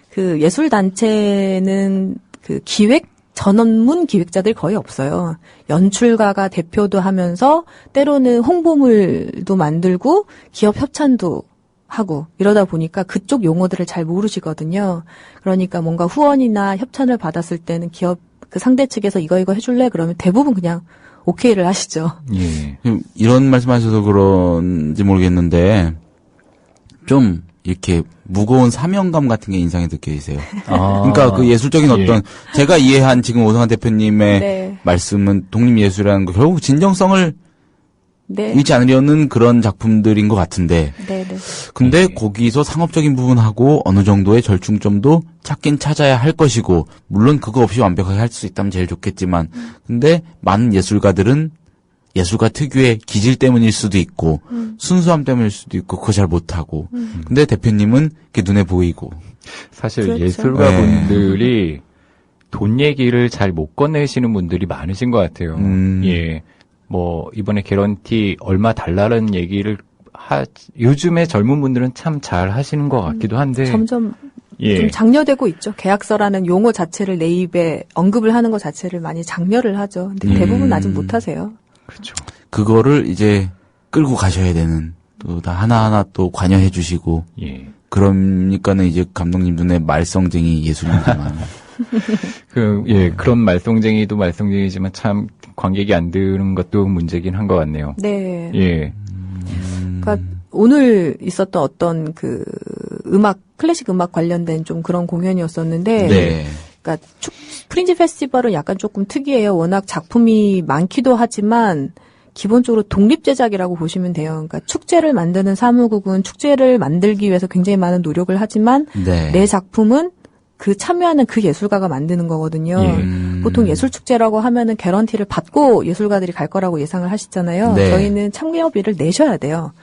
[SPEAKER 4] 그 예술 단체는 그 기획 전문 기획자들이 거의 없어요. 연출가가 대표도 하면서 때로는 홍보물도 만들고 기업 협찬도 하고 이러다 보니까 그쪽 용어들을 잘 모르시거든요. 그러니까 뭔가 후원이나 협찬을 받았을 때는 기업 그 상대 측에서 이거 해줄래? 그러면 대부분 그냥 오케이를 하시죠.
[SPEAKER 1] 이런 말씀하셔서 그런지 모르겠는데 좀 이렇게 무거운 사명감 같은 게 인상에 느껴지세요. 그러니까 그 예술적인 어떤 제가 이해한 지금 오성환 대표님의 말씀은 독립예술이라는 거 결국 진정성을 잃지 않으려는 그런 작품들인 것 같은데. 근데 거기서 상업적인 부분하고 어느 정도의 절충점도 찾긴 찾아야 할 것이고, 물론 그거 없이 완벽하게 할 수 있다면 제일 좋겠지만, 근데 많은 예술가들은 예술가 특유의 기질 때문일 수도 있고, 순수함 때문일 수도 있고, 그거 잘 못하고. 근데 대표님은 그게 눈에 보이고.
[SPEAKER 3] 사실
[SPEAKER 4] 그렇죠.
[SPEAKER 3] 예술가분들이 돈 얘기를 잘 못 꺼내시는 분들이 많으신 것 같아요. 뭐 이번에 개런티 얼마 달라는 얘기를 요즘에 젊은 분들은 참 잘 하시는 것 같기도 한데
[SPEAKER 4] 점점 좀 장려되고 있죠. 계약서라는 용어 자체를 내 입에 언급을 하는 것 자체를 많이 장려를 하죠. 근데 대부분 아직 못 하세요.
[SPEAKER 3] 그렇죠.
[SPEAKER 1] 그거를 이제 끌고 가셔야 되는 또 다 하나하나 또 관여해 주시고 그러니까는 이제 감독님 눈에 말썽쟁이 예술인들만
[SPEAKER 3] 그런 말썽쟁이도 말썽쟁이지만 참 관객이 안 드는 것도 문제긴 한 것 같네요.
[SPEAKER 4] 네. 그러니까 오늘 있었던 어떤 그 클래식 음악 관련된 좀 그런 공연이었었는데, 그러니까 프린지 페스티벌은 약간 조금 특이해요. 워낙 작품이 많기도 하지만 기본적으로 독립 제작이라고 보시면 돼요. 그러니까 축제를 만드는 사무국은 축제를 만들기 위해서 굉장히 많은 노력을 하지만 내 작품은 그 참여하는 그 예술가가 만드는 거거든요. 보통 예술축제라고 하면은 개런티를 받고 예술가들이 갈 거라고 예상을 하시잖아요. 저희는 참여비를 내셔야 돼요.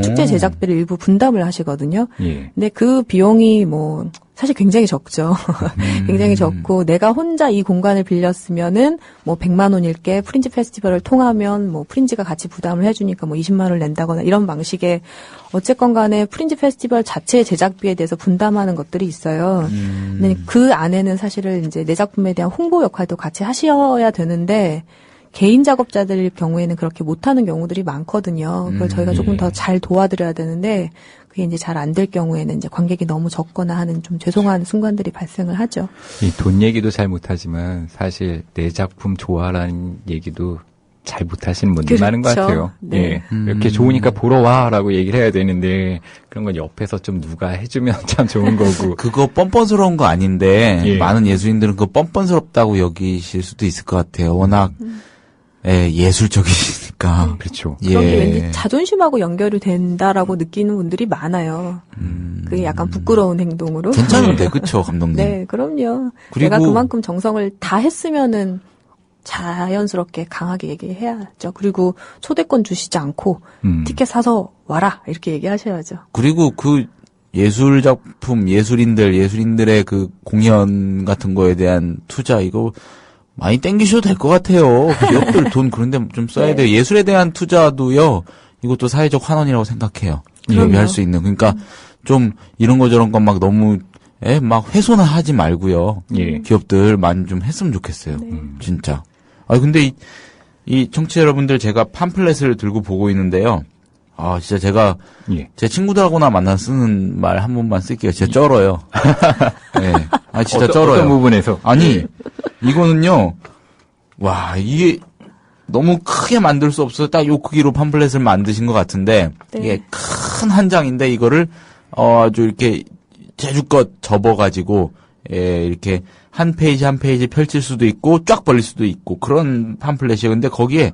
[SPEAKER 4] 축제 제작비를 일부 분담을 하시거든요. 근데 그 비용이 뭐 사실 굉장히 적죠. 굉장히 적고 내가 혼자 이 공간을 빌렸으면은 뭐 100만 원일 게 프린지 페스티벌을 통하면 뭐 프린지가 같이 부담을 해주니까 뭐 20만 원을 낸다거나 이런 방식의 어쨌건 간에 프린지 페스티벌 자체의 제작비에 대해서 분담하는 것들이 있어요. 근데 그 안에는 사실은 이제 내 작품에 대한 홍보 역할도 같이 하셔야 되는데 개인 작업자들 경우에는 그렇게 못하는 경우들이 많거든요. 그걸 저희가 조금 더 잘 도와드려야 되는데 그게 이제 잘 안 될 경우에는 이제 관객이 너무 적거나 하는 좀 죄송한 순간들이 발생을 하죠.
[SPEAKER 3] 이 돈 얘기도 잘 못하지만 사실 내 작품 좋아라는 얘기도 잘 못하시는 분들 많은 것 같아요.
[SPEAKER 4] 네.
[SPEAKER 3] 예. 이렇게 좋으니까 보러 와라고 얘기를 해야 되는데 그런 건 옆에서 좀 누가 해주면 참 좋은 거고.
[SPEAKER 1] 그거 뻔뻔스러운 거 아닌데
[SPEAKER 3] 예.
[SPEAKER 1] 많은 예술인들은 그거 뻔뻔스럽다고 여기실 수도 있을 것 같아요. 워낙 예술적이시니까.
[SPEAKER 3] 그렇죠.
[SPEAKER 4] 그런 게 왠지 자존심하고 연결이 된다라고 느끼는 분들이 많아요. 그게 약간 부끄러운 행동으로.
[SPEAKER 1] 괜찮은데, 그쵸, 감독님?
[SPEAKER 4] 네, 그럼요.
[SPEAKER 1] 그리고
[SPEAKER 4] 내가 그만큼 정성을 다 했으면은 자연스럽게 강하게 얘기해야죠. 그리고 초대권 주시지 않고 티켓 사서 와라 이렇게 얘기하셔야죠.
[SPEAKER 1] 그리고 그 예술 작품, 예술인들의 그 공연 같은 거에 대한 투자 이거 많이 땡기셔도 될 것 같아요. 기업들 돈 그런데 좀 써야
[SPEAKER 4] 네.
[SPEAKER 1] 돼요. 예술에 대한 투자도요. 이것도 사회적 환원이라고 생각해요. 할 수 있는. 그러니까 좀 이런 거 저런 거 막 너무 막 훼손을 하지 말고요.
[SPEAKER 3] 예.
[SPEAKER 1] 기업들 많이 좀 했으면 좋겠어요.
[SPEAKER 4] 네.
[SPEAKER 1] 진짜. 근데 이 청취자 여러분들 제가 팜플렛을 들고 보고 있는데요. 진짜 제가
[SPEAKER 3] 예.
[SPEAKER 1] 제 친구들하고나 만나 쓰는 말 한 번만 쓸게요. 진짜 쩔어요. 네. 진짜 쩔어요.
[SPEAKER 3] 어떤 부분에서?
[SPEAKER 1] 아니, 이거는요. 와, 이게 너무 크게 만들 수 없어서 딱 요 크기로 팜플렛을 만드신 것 같은데
[SPEAKER 4] 네.
[SPEAKER 1] 이게 큰 한 장인데 이거를 아주 이렇게 재주껏 접어가지고 이렇게 한 페이지 한 페이지 펼칠 수도 있고 쫙 벌릴 수도 있고 그런 팜플렛이에요. 근데 거기에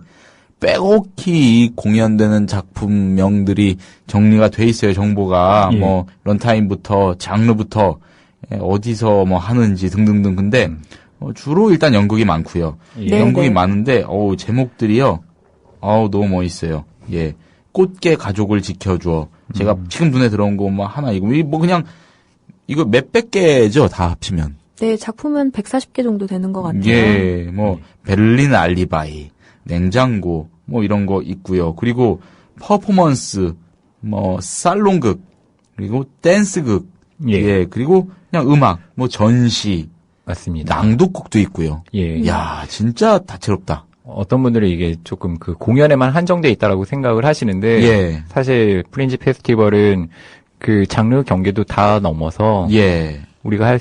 [SPEAKER 1] 빼곡히 공연되는 작품명들이 정리가 돼 있어요. 정보가
[SPEAKER 3] 예.
[SPEAKER 1] 뭐 런타임부터 장르부터 어디서 뭐 하는지 등등등. 근데 주로 일단 연극이 많고요.
[SPEAKER 3] 예.
[SPEAKER 1] 연극이
[SPEAKER 4] 네.
[SPEAKER 1] 많은데 제목들이요. 너무 멋있어요. 예. 꽃게 가족을 지켜줘. 제가 지금 눈에 들어온 거 뭐 하나 이거 뭐 그냥 이거 몇백 개죠. 다 합치면.
[SPEAKER 4] 네, 작품은 140개 정도 되는 것 같아요.
[SPEAKER 1] 예. 뭐 베를린 알리바이, 냉장고 뭐 이런 거 있고요. 그리고 퍼포먼스, 뭐 살롱극, 그리고 댄스극,
[SPEAKER 3] 예.
[SPEAKER 1] 그리고 그냥 음악, 뭐 전시,
[SPEAKER 3] 맞습니다.
[SPEAKER 1] 낭독극도 있고요.
[SPEAKER 3] 예.
[SPEAKER 1] 야, 진짜 다채롭다.
[SPEAKER 3] 어떤 분들은 이게 조금 그 공연에만 한정돼 있다라고 생각을 하시는데
[SPEAKER 1] 예.
[SPEAKER 3] 사실 프린지 페스티벌은 그 장르 경계도 다 넘어서
[SPEAKER 1] 예.
[SPEAKER 3] 우리가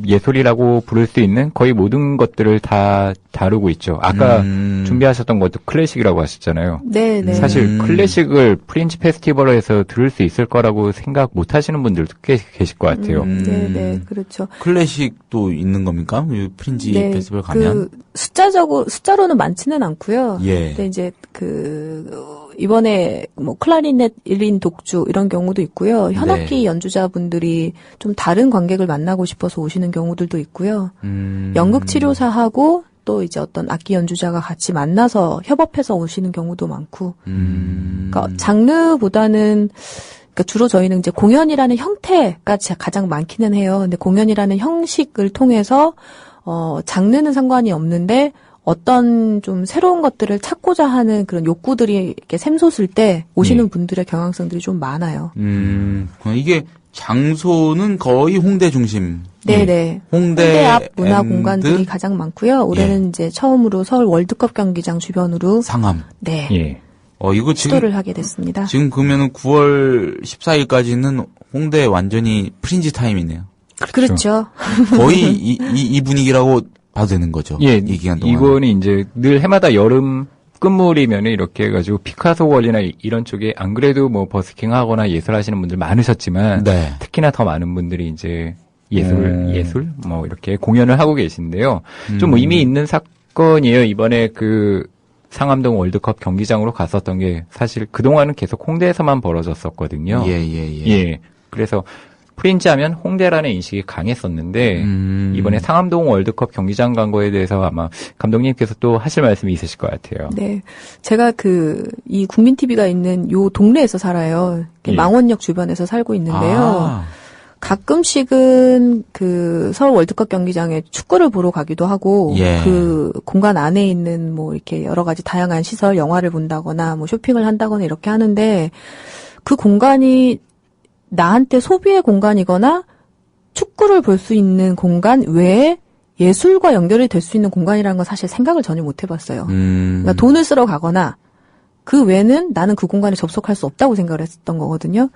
[SPEAKER 3] 예술이라고 부를 수 있는 거의 모든 것들을 다 다루고 있죠. 아까 준비하셨던 것도 클래식이라고 하셨잖아요.
[SPEAKER 4] 네, 네.
[SPEAKER 3] 사실 클래식을 프린지 페스티벌에서 들을 수 있을 거라고 생각 못 하시는 분들도 꽤 계실 것 같아요.
[SPEAKER 4] 네, 네, 그렇죠.
[SPEAKER 1] 클래식도 있는 겁니까? 이 프린지
[SPEAKER 4] 네,
[SPEAKER 1] 페스티벌 가면?
[SPEAKER 4] 숫자로는 많지는 않고요.
[SPEAKER 1] 예.
[SPEAKER 4] 근데 이제 이번에 뭐 클라리넷 1인 독주 이런 경우도 있고요. 현악기
[SPEAKER 1] 네.
[SPEAKER 4] 연주자분들이 좀 다른 관객을 만나고 싶어서 오시는 경우들도 있고요. 연극 치료사하고 또 이제 어떤 악기 연주자가 같이 만나서 협업해서 오시는 경우도 많고. 그러니까 장르보다는 그러니까 주로 저희는 이제 공연이라는 형태가 가장 많기는 해요. 근데 공연이라는 형식을 통해서 장르는 상관이 없는데 어떤 좀 새로운 것들을 찾고자 하는 그런 욕구들이 이렇게 샘솟을 때 오시는 분들의 경향성들이 좀 많아요.
[SPEAKER 1] 이게 장소는 거의 홍대 중심.
[SPEAKER 4] 네네.
[SPEAKER 1] 홍대
[SPEAKER 4] 앞 문화
[SPEAKER 1] 앤드
[SPEAKER 4] 공간들이 가장 많고요. 올해는 이제 처음으로 서울 월드컵 경기장 주변으로
[SPEAKER 1] 상암.
[SPEAKER 4] 네.
[SPEAKER 3] 예.
[SPEAKER 1] 이거 지금
[SPEAKER 4] 시도를 하게 됐습니다.
[SPEAKER 1] 지금 그러면은 9월 14일까지는 홍대 완전히 프린지 타임이네요.
[SPEAKER 4] 그렇죠.
[SPEAKER 1] 거의 이 분위기라고 봐도 되는 거죠.
[SPEAKER 3] 예.
[SPEAKER 1] 이 기간 동안.
[SPEAKER 3] 이거는 이제 늘 해마다 여름 끝물이면은 이렇게 해가지고 피카소 월이나 이런 쪽에 안 그래도 뭐 버스킹 하거나 예술하시는 분들 많으셨지만
[SPEAKER 1] 네.
[SPEAKER 3] 특히나 더 많은 분들이 이제 예술 뭐 이렇게 공연을 하고 계신데요. 좀 의미 있는 사건이에요. 이번에 그 상암동 월드컵 경기장으로 갔었던 게 사실 그동안은 계속 홍대에서만 벌어졌었거든요.
[SPEAKER 1] 예.
[SPEAKER 3] 그래서 프린지 하면 홍대라는 인식이 강했었는데 이번에 상암동 월드컵 경기장 간 거에 대해서 아마 감독님께서 또 하실 말씀이 있으실 것 같아요.
[SPEAKER 4] 네. 제가 이 국민TV가 있는 요 동네에서 살아요.
[SPEAKER 3] 예.
[SPEAKER 4] 망원역 주변에서 살고 있는데요. 가끔씩은 그 서울 월드컵 경기장에 축구를 보러 가기도 하고 그 공간 안에 있는 뭐 이렇게 여러 가지 다양한 시설, 영화를 본다거나 뭐 쇼핑을 한다거나 이렇게 하는데 그 공간이 나한테 소비의 공간이거나 축구를 볼 수 있는 공간 외에 예술과 연결이 될 수 있는 공간이라는 건 사실 생각을 전혀 못 해봤어요. 그러니까 돈을 쓰러 가거나 그 외에는 나는 그 공간에 접속할 수 없다고 생각을 했었던 거거든요.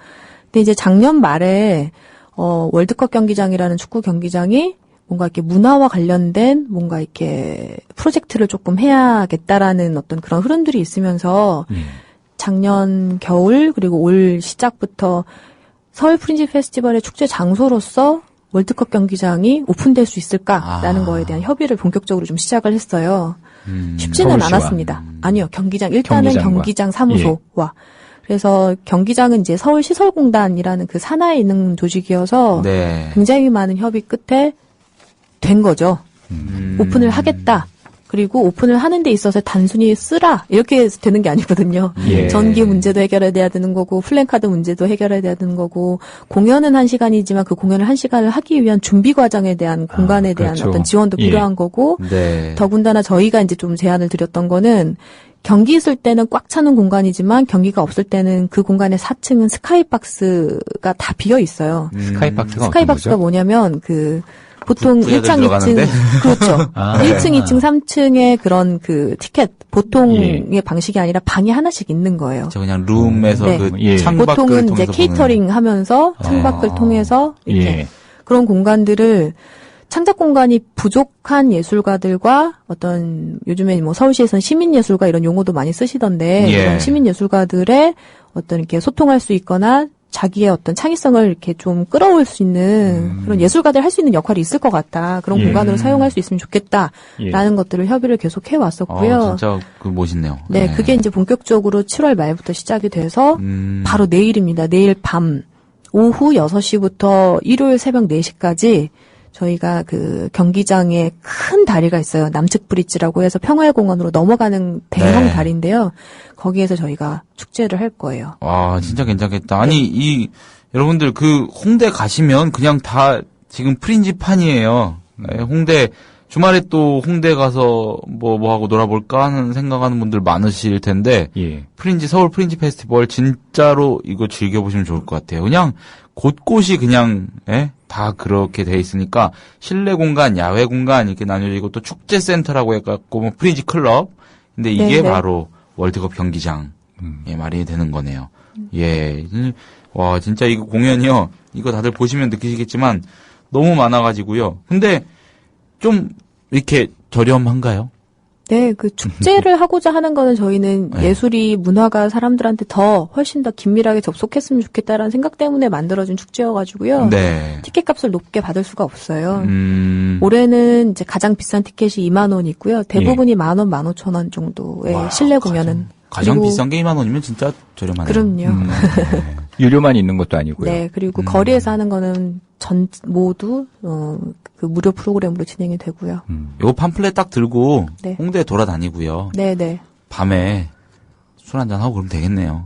[SPEAKER 4] 근데 이제 작년 말에 월드컵 경기장이라는 축구 경기장이 뭔가 이렇게 문화와 관련된 뭔가 이렇게 프로젝트를 조금 해야겠다라는 어떤 그런 흐름들이 있으면서 작년 겨울 그리고 올 시작부터 서울 프린지 페스티벌의 축제 장소로서 월드컵 경기장이 오픈될 수 있을까라는 거에 대한 협의를 본격적으로 좀 시작을 했어요. 쉽지는
[SPEAKER 3] 서울시와.
[SPEAKER 4] 않았습니다. 아니요, 일단은
[SPEAKER 3] 경기장과.
[SPEAKER 4] 경기장 사무소와. 그래서 경기장은 이제 서울시설공단이라는 그 산하에 있는 조직이어서
[SPEAKER 1] 네.
[SPEAKER 4] 굉장히 많은 협의 끝에 된 거죠. 오픈을 하겠다. 그리고 오픈을 하는 데 있어서 단순히 쓰라 이렇게 되는 게 아니거든요.
[SPEAKER 3] 예.
[SPEAKER 4] 전기 문제도 해결해야 되는 거고 플랜카드 문제도 해결해야 되는 거고 공연은 1시간이지만 그 공연을 1시간을 하기 위한 준비 과정에 대한 공간에 대한
[SPEAKER 3] 그렇죠.
[SPEAKER 4] 어떤 지원도
[SPEAKER 3] 예.
[SPEAKER 4] 필요한 거고
[SPEAKER 1] 네.
[SPEAKER 4] 더군다나 저희가 이제 좀 제안을 드렸던 거는 경기 있을 때는 꽉 차는 공간이지만 경기가 없을 때는 그 공간의 4층은 스카이박스가 다 비어 있어요.
[SPEAKER 3] 스카이박스가
[SPEAKER 4] 스카이박스가
[SPEAKER 3] 어떤 거죠?
[SPEAKER 4] 뭐냐면 보통
[SPEAKER 1] 부자들
[SPEAKER 4] 1층, 2층,
[SPEAKER 1] 들어가는데?
[SPEAKER 4] 그렇죠.
[SPEAKER 3] 아.
[SPEAKER 4] 1층, 2층, 3층의 그런 그 티켓, 보통의
[SPEAKER 3] 예.
[SPEAKER 4] 방식이 아니라 방이 하나씩 있는 거예요.
[SPEAKER 1] 저 그냥 룸에서
[SPEAKER 4] 네.
[SPEAKER 1] 그
[SPEAKER 3] 예.
[SPEAKER 1] 창밖을
[SPEAKER 4] 보통은 이제
[SPEAKER 1] 통해서
[SPEAKER 4] 케이터링 하면서 창밖을 통해서 이렇게
[SPEAKER 3] 예.
[SPEAKER 4] 그런 공간들을 창작 공간이 부족한 예술가들과 어떤 요즘에 뭐 서울시에서는 시민예술가 이런 용어도 많이 쓰시던데
[SPEAKER 1] 예.
[SPEAKER 4] 그런 시민예술가들의 어떤 이렇게 소통할 수 있거나 자기의 어떤 창의성을 이렇게 좀 끌어올 수 있는 그런 예술가들 할 수 있는 역할이 있을 것 같다. 그런
[SPEAKER 3] 예.
[SPEAKER 4] 공간으로 사용할 수 있으면 좋겠다라는
[SPEAKER 3] 예.
[SPEAKER 4] 것들을 협의를 계속 해왔었고요.
[SPEAKER 1] 진짜 그 멋있네요.
[SPEAKER 4] 네, 그게 이제 본격적으로 7월 말부터 시작이 돼서
[SPEAKER 1] 음.
[SPEAKER 4] 바로 내일입니다. 내일 밤 오후 6시부터 일요일 새벽 4시까지 저희가 그 경기장에 큰 다리가 있어요. 남측 브릿지라고 해서 평화공원으로 넘어가는 대형
[SPEAKER 1] 네.
[SPEAKER 4] 다리인데요. 거기에서 저희가 축제를 할 거예요.
[SPEAKER 1] 와, 진짜 괜찮겠다. 아니, 여러분들 그 홍대 가시면 그냥 다 지금 프린지판이에요. 네, 홍대, 주말에 또 홍대 가서 뭐 하고 놀아볼까 하는 생각하는 분들 많으실 텐데,
[SPEAKER 3] 예.
[SPEAKER 1] 서울 프린지 페스티벌 진짜로 이거 즐겨보시면 좋을 것 같아요. 그냥 곳곳이 그냥, 다 그렇게 돼 있으니까 실내 공간, 야외 공간 이렇게 나뉘어지고 또 축제센터라고 해갖고 뭐 프린지 클럽. 근데 이게
[SPEAKER 4] 네네.
[SPEAKER 1] 바로 월드컵 경기장. 예, 말이 되는 거네요. 예. 와, 진짜 이거 공연이요. 이거 다들 보시면 느끼시겠지만 너무 많아가지고요. 근데 좀 이렇게 저렴한가요?
[SPEAKER 4] 네, 그 축제를 하고자 하는 거는 저희는
[SPEAKER 1] 네.
[SPEAKER 4] 예술이 문화가 사람들한테 훨씬 더 긴밀하게 접속했으면 좋겠다라는 생각 때문에 만들어진 축제여가지고요.
[SPEAKER 1] 네.
[SPEAKER 4] 티켓 값을 높게 받을 수가 없어요.
[SPEAKER 1] 음.
[SPEAKER 4] 올해는 이제 가장 비싼 티켓이 2만 원이고요. 대부분이 1만 원, 15,000원 정도의
[SPEAKER 1] 와,
[SPEAKER 4] 실내 공연은.
[SPEAKER 1] 가장
[SPEAKER 4] 그리고-
[SPEAKER 1] 비싼 게 2만 원이면 진짜 저렴하네요.
[SPEAKER 4] 그럼요.
[SPEAKER 3] 유료만 있는 것도 아니고요.
[SPEAKER 4] 네, 그리고 거리에서 하는 거는 모두 그 무료 프로그램으로 진행이 되고요.
[SPEAKER 1] 요거 팜플렛 딱 들고
[SPEAKER 4] 네.
[SPEAKER 1] 홍대 돌아다니고요.
[SPEAKER 4] 네, 네.
[SPEAKER 1] 밤에 술 한잔 하고 그러면 되겠네요.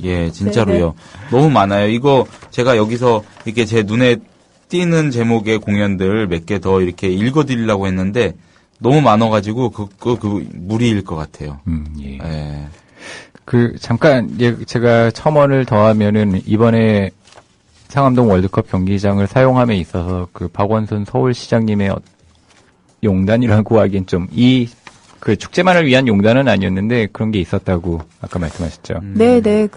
[SPEAKER 1] 예, 진짜로요. 너무 많아요. 이거 제가 여기서 이렇게 제 눈에 띄는 제목의 공연들 몇 개 더 이렇게 읽어드리려고 했는데 너무 많아가지고 그 무리일 것 같아요.
[SPEAKER 3] 예.
[SPEAKER 1] 예.
[SPEAKER 3] 잠깐, 제가 첨언을 더하면은, 이번에 상암동 월드컵 경기장을 사용함에 있어서, 박원순 서울시장님의 용단이라고 하기엔 좀, 축제만을 위한 용단은 아니었는데, 그런 게 있었다고, 아까 말씀하셨죠.
[SPEAKER 4] 네, 네.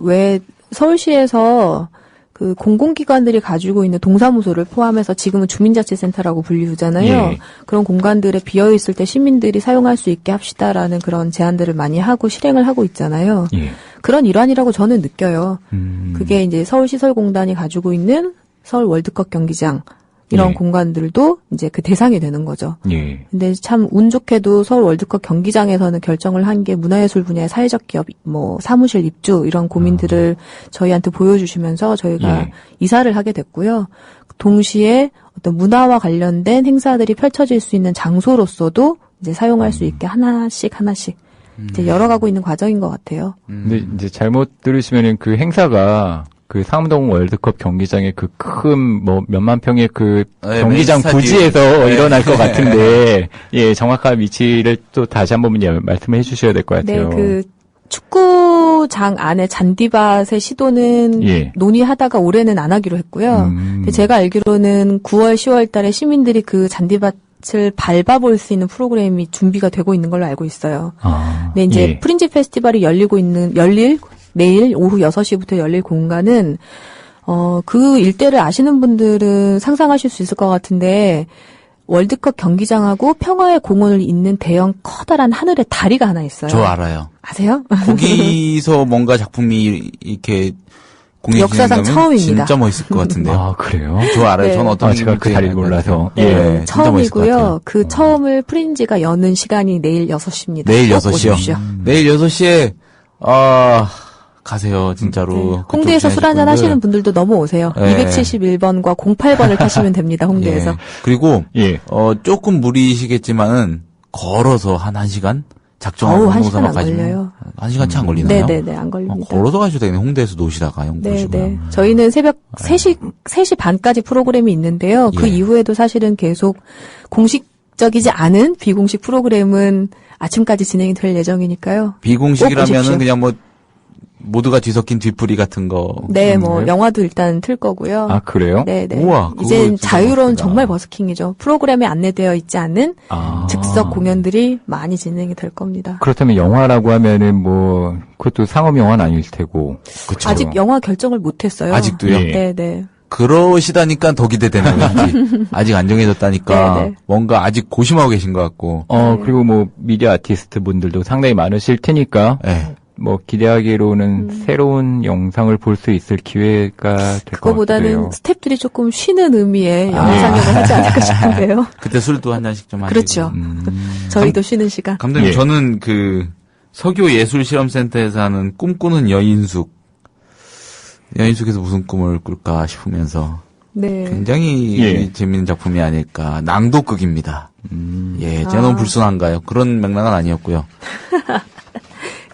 [SPEAKER 4] 왜 서울시에서 그 공공기관들이 가지고 있는 동사무소를 포함해서 지금은 주민자치센터라고 불리우잖아요.
[SPEAKER 3] 예.
[SPEAKER 4] 그런 공간들에 비어있을 때 시민들이 사용할 수 있게 합시다라는 그런 제안들을 많이 하고 실행을 하고 있잖아요.
[SPEAKER 3] 예.
[SPEAKER 4] 그런 일환이라고 저는 느껴요. 그게 이제 서울시설공단이 가지고 있는 서울 월드컵 경기장 이런
[SPEAKER 3] 예.
[SPEAKER 4] 공간들도 이제 그 대상이 되는 거죠.
[SPEAKER 3] 예.
[SPEAKER 4] 근데 참 운 좋게도 서울 월드컵 경기장에서는 결정을 한 게 문화예술 분야의 사회적 기업, 사무실 입주 이런 고민들을 저희한테 보여주시면서 저희가
[SPEAKER 3] 예.
[SPEAKER 4] 이사를 하게 됐고요. 동시에 어떤 문화와 관련된 행사들이 펼쳐질 수 있는 장소로서도 이제 사용할 수 있게 하나씩 이제 열어가고 있는 과정인 것 같아요.
[SPEAKER 3] 근데 이제 잘못 들으시면은 그 행사가 상암동 월드컵 경기장의 큰 몇만 평의
[SPEAKER 1] 네,
[SPEAKER 3] 경기장
[SPEAKER 1] 스타디움.
[SPEAKER 3] 부지에서
[SPEAKER 1] 네.
[SPEAKER 3] 일어날 것 같은데, 예, 정확한 위치를 또 다시 한번 말씀해 주셔야 될 것
[SPEAKER 4] 네,
[SPEAKER 3] 같아요.
[SPEAKER 4] 축구장 안에 잔디밭의 시도는
[SPEAKER 3] 예.
[SPEAKER 4] 논의하다가 올해는 안 하기로 했고요. 근데 제가 알기로는 9월, 10월 달에 시민들이 그 잔디밭을 밟아볼 수 있는 프로그램이 준비가 되고 있는 걸로 알고 있어요.
[SPEAKER 3] 아,
[SPEAKER 4] 근데 이제
[SPEAKER 3] 예.
[SPEAKER 4] 프린지 페스티벌이 열릴 내일 오후 6시부터 열릴 공간은 그 일대를 아시는 분들은 상상하실 수 있을 것 같은데 월드컵 경기장하고 평화의 공원을 잇는 대형 커다란 하늘의 다리가 하나 있어요.
[SPEAKER 1] 저 알아요.
[SPEAKER 4] 아세요?
[SPEAKER 1] 거기서 뭔가 작품이 이렇게
[SPEAKER 4] 역사상 처음입니다.
[SPEAKER 1] 진짜 멋있을 것 같은데요.
[SPEAKER 3] 아, 그래요?
[SPEAKER 1] 저 알아요.
[SPEAKER 4] 네.
[SPEAKER 1] 저는 어떤
[SPEAKER 3] 제가 그 다리를 몰라서.
[SPEAKER 4] 네,
[SPEAKER 1] 진짜 멋있을 것 같아요.
[SPEAKER 4] 처음이고요. 그 처음을 프린지가 여는 시간이 내일 6시입니다.
[SPEAKER 1] 내일
[SPEAKER 4] 꼭
[SPEAKER 1] 6시요.
[SPEAKER 4] 오십시오.
[SPEAKER 1] 내일 6시에 가세요, 진짜로.
[SPEAKER 4] 네. 홍대에서 술 한잔 하시는 분들도 넘어오세요.
[SPEAKER 1] 네.
[SPEAKER 4] 271번과 08번을 타시면 됩니다. 홍대에서.
[SPEAKER 1] 예. 그리고
[SPEAKER 3] 예.
[SPEAKER 1] 조금 무리시겠지만은 걸어서 한 1시간 작정하고
[SPEAKER 4] 어우, 1시간 안
[SPEAKER 1] 가시면
[SPEAKER 4] 걸려요.
[SPEAKER 1] 1시간 채 안 걸리나요?
[SPEAKER 4] 네네네, 안 걸립니다.
[SPEAKER 1] 걸어서 가셔도 되겠네. 홍대에서 노시다가 영 보시고.
[SPEAKER 4] 네네. 저희는 새벽 3시 반까지 프로그램이 있는데요. 그
[SPEAKER 1] 예.
[SPEAKER 4] 이후에도 사실은 계속 공식적이지 않은 비공식 프로그램은 아침까지 진행이 될 예정이니까요. 꼭
[SPEAKER 1] 비공식이라면은
[SPEAKER 4] 오십시오.
[SPEAKER 1] 그냥 뭐 모두가 뒤섞인 뒤풀이 같은 거.
[SPEAKER 4] 네, 뭐 영화도 일단 틀 거고요.
[SPEAKER 3] 아, 그래요?
[SPEAKER 4] 네네.
[SPEAKER 1] 우와, 그거
[SPEAKER 4] 이젠
[SPEAKER 1] 진짜
[SPEAKER 4] 자유로운
[SPEAKER 1] 멋있다.
[SPEAKER 4] 정말 버스킹이죠. 프로그램에 안내되어 있지 않은
[SPEAKER 3] 아.
[SPEAKER 4] 즉석 공연들이 많이 진행이 될 겁니다.
[SPEAKER 3] 그렇다면 영화라고 하면은 뭐 그것도 상업 영화는 아닐 테고.
[SPEAKER 1] 그쵸.
[SPEAKER 4] 아직 영화 결정을 못했어요.
[SPEAKER 1] 아직도요?
[SPEAKER 3] 예.
[SPEAKER 4] 네네.
[SPEAKER 1] 그러시다니까 더 기대되는 건지. 아직 안 정해졌다니까
[SPEAKER 4] 네네.
[SPEAKER 1] 뭔가 아직 고심하고 계신 것 같고.
[SPEAKER 3] 그리고 뭐 미디어 아티스트 분들도 상당히 많으실 테니까
[SPEAKER 1] 네.
[SPEAKER 3] 뭐 기대하기로는 새로운 영상을 볼 수 있을 기회가 될 것 같아요.
[SPEAKER 4] 그거보다는 스태프들이 조금 쉬는 의미의 영상력을 하지 않을까 싶은데요.
[SPEAKER 1] 그때 술도 한 잔씩 좀 하시고.
[SPEAKER 4] 그렇죠. 저희도 쉬는 시간.
[SPEAKER 1] 감독님,
[SPEAKER 3] 예.
[SPEAKER 1] 저는 그 서교 예술실험센터에서 하는 꿈꾸는 여인숙에서 무슨 꿈을 꿀까 싶으면서
[SPEAKER 4] 네.
[SPEAKER 1] 굉장히
[SPEAKER 3] 예.
[SPEAKER 1] 재밌는 작품이 아닐까. 낭독극입니다. 예, 제가 너무 불순한가요? 그런 맥락은 아니었고요.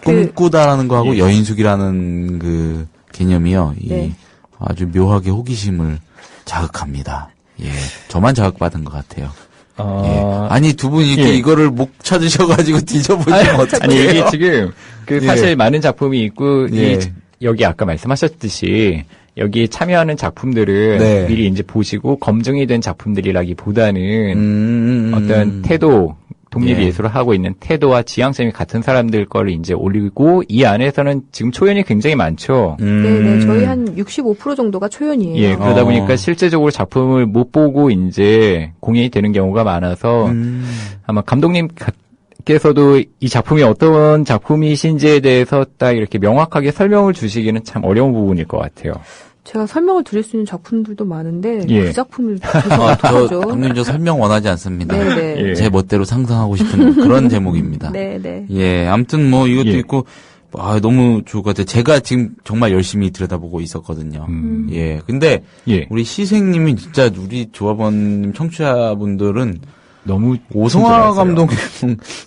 [SPEAKER 1] 꿈꾸다라는 거하고 여인숙이라는 그 개념이요.
[SPEAKER 4] 네.
[SPEAKER 1] 아주 묘하게 호기심을 자극합니다. 예, 저만 자극받은 것 같아요. 예. 아니 두 분이 이렇게
[SPEAKER 3] 예.
[SPEAKER 1] 이거를 못 찾으셔가지고 뒤져보시면 어떡해요?
[SPEAKER 3] 아니 이게 지금 그 사실 많은 작품이 있고
[SPEAKER 1] 예.
[SPEAKER 3] 여기 아까 말씀하셨듯이 여기 참여하는 작품들은
[SPEAKER 1] 네.
[SPEAKER 3] 미리 이제 보시고 검증이 된 작품들이라기보다는 어떤 태도 독립
[SPEAKER 1] 예.
[SPEAKER 3] 예술을 하고 있는 태도와 지향점이 같은 사람들 거를 이제 올리고 이 안에서는 지금 초연이 굉장히 많죠.
[SPEAKER 4] 네네. 저희 한 65% 정도가 초연이에요.
[SPEAKER 3] 예, 그러다
[SPEAKER 1] 어.
[SPEAKER 3] 보니까 실제적으로 작품을 못 보고 이제 공연이 되는 경우가 많아서 아마 감독님께서도 이 작품이 어떤 작품이신지에 대해서 딱 이렇게 명확하게 설명을 주시기는 참 어려운 부분일 것 같아요.
[SPEAKER 4] 제가 설명을 드릴 수 있는 작품들도 많은데
[SPEAKER 3] 예.
[SPEAKER 4] 그 작품을
[SPEAKER 1] 저
[SPEAKER 4] 계속
[SPEAKER 1] 감독님 저 설명 원하지 않습니다.
[SPEAKER 4] 네네.
[SPEAKER 3] 예.
[SPEAKER 1] 제 멋대로 상상하고 싶은 그런 제목입니다.
[SPEAKER 4] 네네.
[SPEAKER 1] 예, 아무튼 뭐 이것도
[SPEAKER 3] 예.
[SPEAKER 1] 있고 너무 좋을 것 같아요. 제가 지금 정말 열심히 들여다보고 있었거든요. 예, 근데
[SPEAKER 3] 예.
[SPEAKER 1] 우리 시생님이 진짜 우리 조합원님 청취자분들은
[SPEAKER 3] 너무
[SPEAKER 1] 오성화
[SPEAKER 3] 친절하세요.
[SPEAKER 1] 감독님